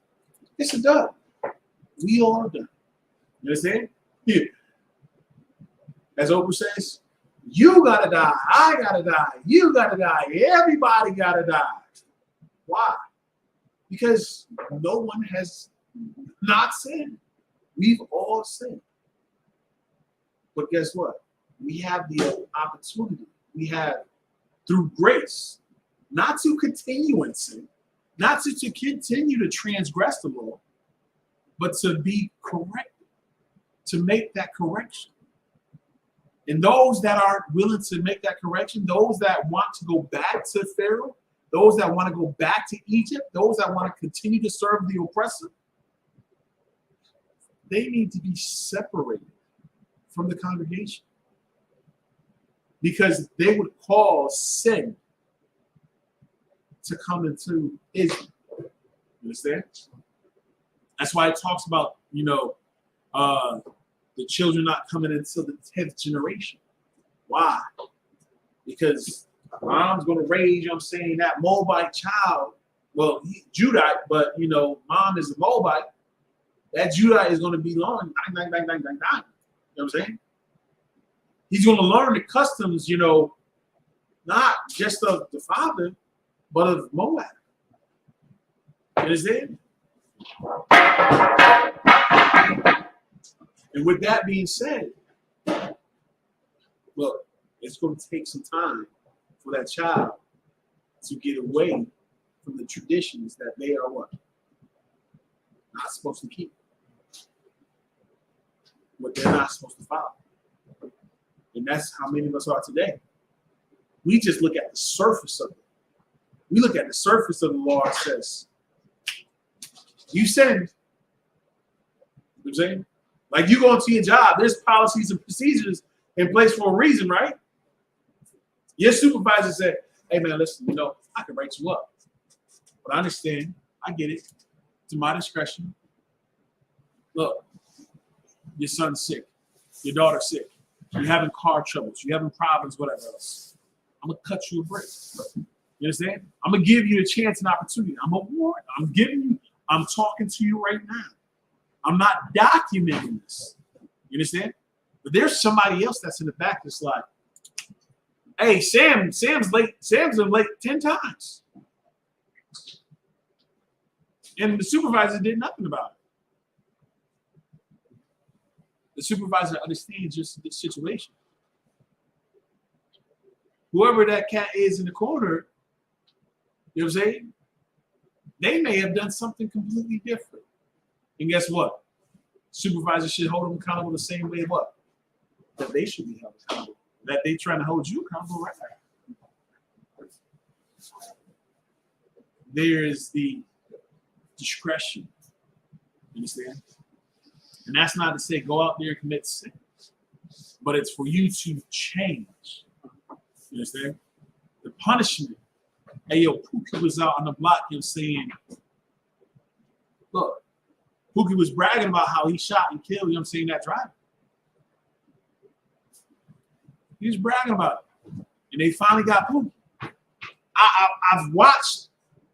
it's a done. We all are done. You understand? Yeah. As Oprah says, you gotta die, I gotta die, you gotta die, everybody gotta die. Why? Because no one has not sinned. We've all sinned. But guess what? We have the opportunity. We have, through grace, not to continue in sin, not to continue to transgress the law, but to be corrected, to make that correction. And those that are willing to make that correction, those that want to go back to Pharaoh, those that want to go back to Egypt, those that want to continue to serve the oppressor, they need to be separated from the congregation because they would cause sin to come into Israel. You understand? That's why it talks about, the children not coming until the 10th generation. Why? Because mom's going to raise, that Moabite child. Well, Judite, but, mom is a Moabite. That Judite is going to be long. You know what I'm saying? He's going to learn the customs, not just of the father, but of Moab. You understand? And with that being said, look, it's going to take some time for that child to get away from the traditions that they are what? Not supposed to keep. What they're not supposed to follow. And that's how many of us are today. We just look at the surface of it. We look at the surface of the law and says, you sinned. You know what I'm saying? Like you go into your job, there's policies and procedures in place for a reason, right? Your supervisor said, hey man, listen, you know, I can write you up. But I understand, I get it. To my discretion. Look, your son's sick, your daughter's sick, you're having car troubles, you're having problems, whatever else. I'm gonna cut you a break. You understand? I'm gonna give you a chance and opportunity. I'm a warning. I'm talking to you right now. I'm not documenting this. You understand? But there's somebody else that's in the back that's like, hey, Sam's late. Sam's been late 10 times. And the supervisor did nothing about it. The supervisor understands just the situation. Whoever that cat is in the corner, you know what I'm saying? They may have done something completely different. And guess what? Supervisor should hold them accountable the same way what? That they should be held accountable. That they trying to hold you accountable right now. There is the discretion. You understand? And that's not to say go out there and commit sin. But it's for you to change. You understand? The punishment. Hey, yo, Pookie was out on the block and saying, look, Pookie was bragging about how he shot and killed, you know what I'm saying, that driver. He was bragging about it. And they finally got Pookie. I've watched,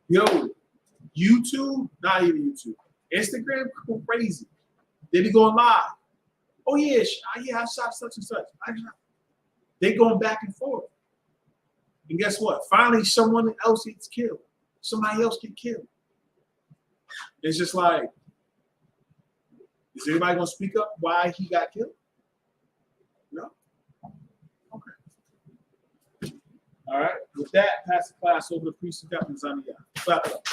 YouTube, not even YouTube, Instagram go crazy. They be going live. Oh, yeah, I shot such and such. They going back and forth. And guess what? Finally, someone else gets killed. Somebody else get killed. It's just like, is anybody going to speak up why he got killed? No? Okay. All right. With that, pass the class over to priest of God, Zania. Clap it up.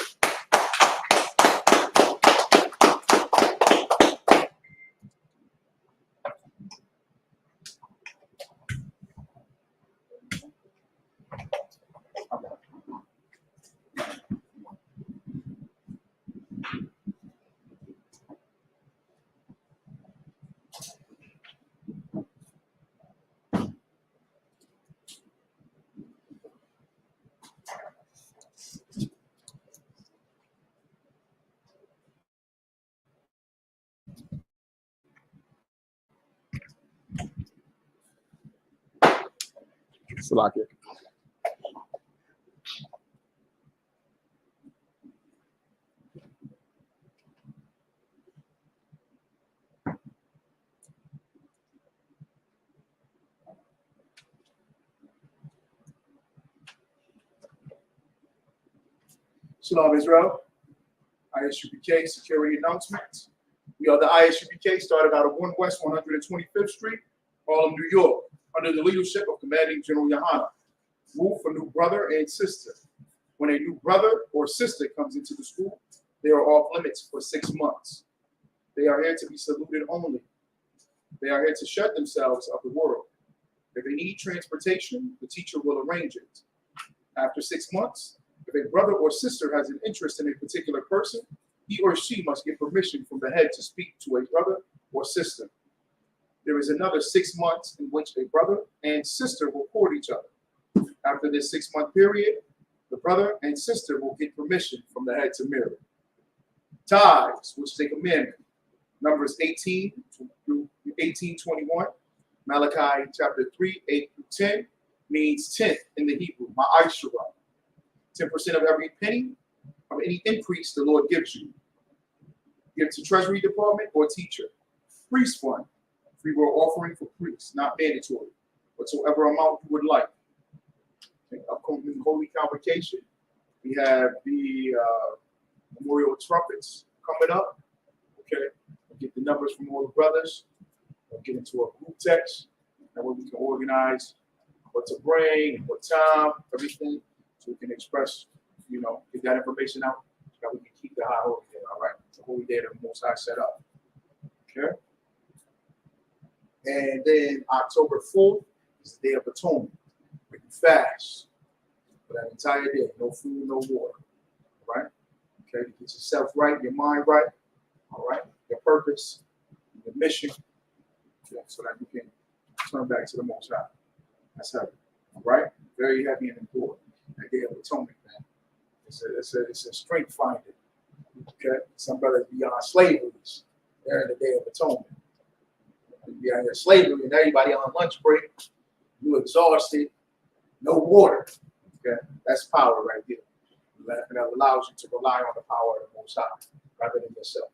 Salakia. Shalom, Israel. I.S.U.P.K. security announcements. We are the I.S.U.P.K. started out of 1 West 125th Street, Harlem, New York, under the leadership of Commanding General YAHANNA. Rule for new brother and sister. When a new brother or sister comes into the school, they are off limits for 6 months. They are here to be saluted only. They are here to shut themselves of the world. If they need transportation, the teacher will arrange it. After 6 months, if a brother or sister has an interest in a particular person, he or she must get permission from the head to speak to a brother or sister. There is another 6 months in which a brother and sister will court each other. After this 6-month period, the brother and sister will get permission from the head to marry. Tithes, which is a commandment, Numbers 18 through 18:21, Malachi chapter 3, 8 through 10, means 10th in the Hebrew, ma'ashra. 10% of every penny of any increase the Lord gives you. Give to Treasury Department or teacher. Priest fund, free will offering for priests, not mandatory, whatsoever amount you would like. Upcoming Holy Convocation, we have the memorial trumpets coming up. Okay, we'll get the numbers from all the brothers. We'll get into a group text. That way we can organize what to bring, what time, everything, so we can express, you know, get that information out, so that we can keep the high holy day, all right? The holy day that the Most High set up. Okay? And then October 4th is the Day of Atonement. We can fast for that entire day. No food, no water. All right? Okay, to get yourself right, your mind right, all right? Your purpose, your mission, okay, so that you can turn back to the Most High. That's heavy. All right? Very heavy and important. That Day of Atonement, man. It's a strength finder. Okay? Some brothers beyond slavery. They're in the Day of Atonement. You be out here slavery and everybody on lunch break, you exhausted, no water. Okay? That's power right there. And that allows you to rely on the power of the Most High rather than yourself.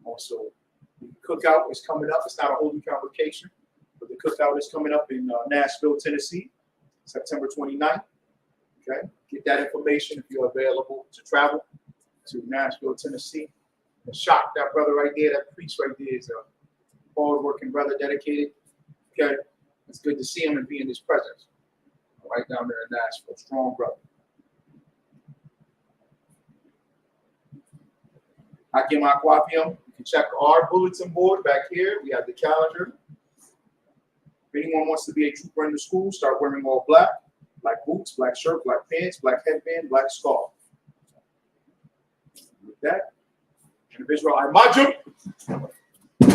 Also, the cookout is coming up. It's not a holy convocation, but the cookout is coming up in Nashville, Tennessee, September 29th. Okay? Get that information if you're available to travel to Nashville, Tennessee. And shock that brother right there, that priest right there is a hard-working brother, dedicated. Okay? It's good to see him and be in his presence. Right down there in Nashville, strong brother. Hakim Akwafium. You can check our bulletin board back here. We have the calendar. If anyone wants to be a trooper in the school, start wearing all black. Black boots, black shirt, black pants, black headband, black scarf. With that, individual I.S.U.P.K.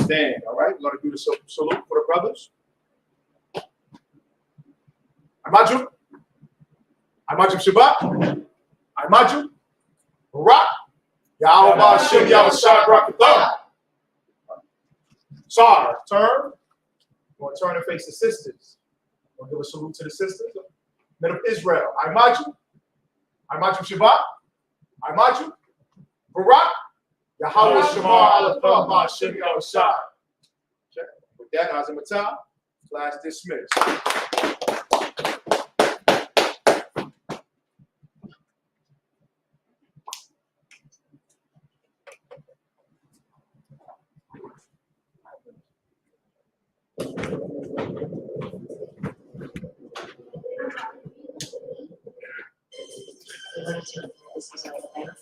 Stand, all right? We're going to do the salute for the brothers. I.S.U.P.K. I.S.U.P.K. Shabbat. I.S.U.P.K. Barak. Yahweh Shem Yahushua Brakatah. Sorry, turn. We're going to turn and face the sisters. We'll give a salute to the sisters. Men of Israel. I.S.U.P.K. I.S.U.P.K. Shabbat. I.S.U.P.K. Barak. Yahweh Shema Alatah Shem Yahushua. With that, Azamatah, class dismissed. This is our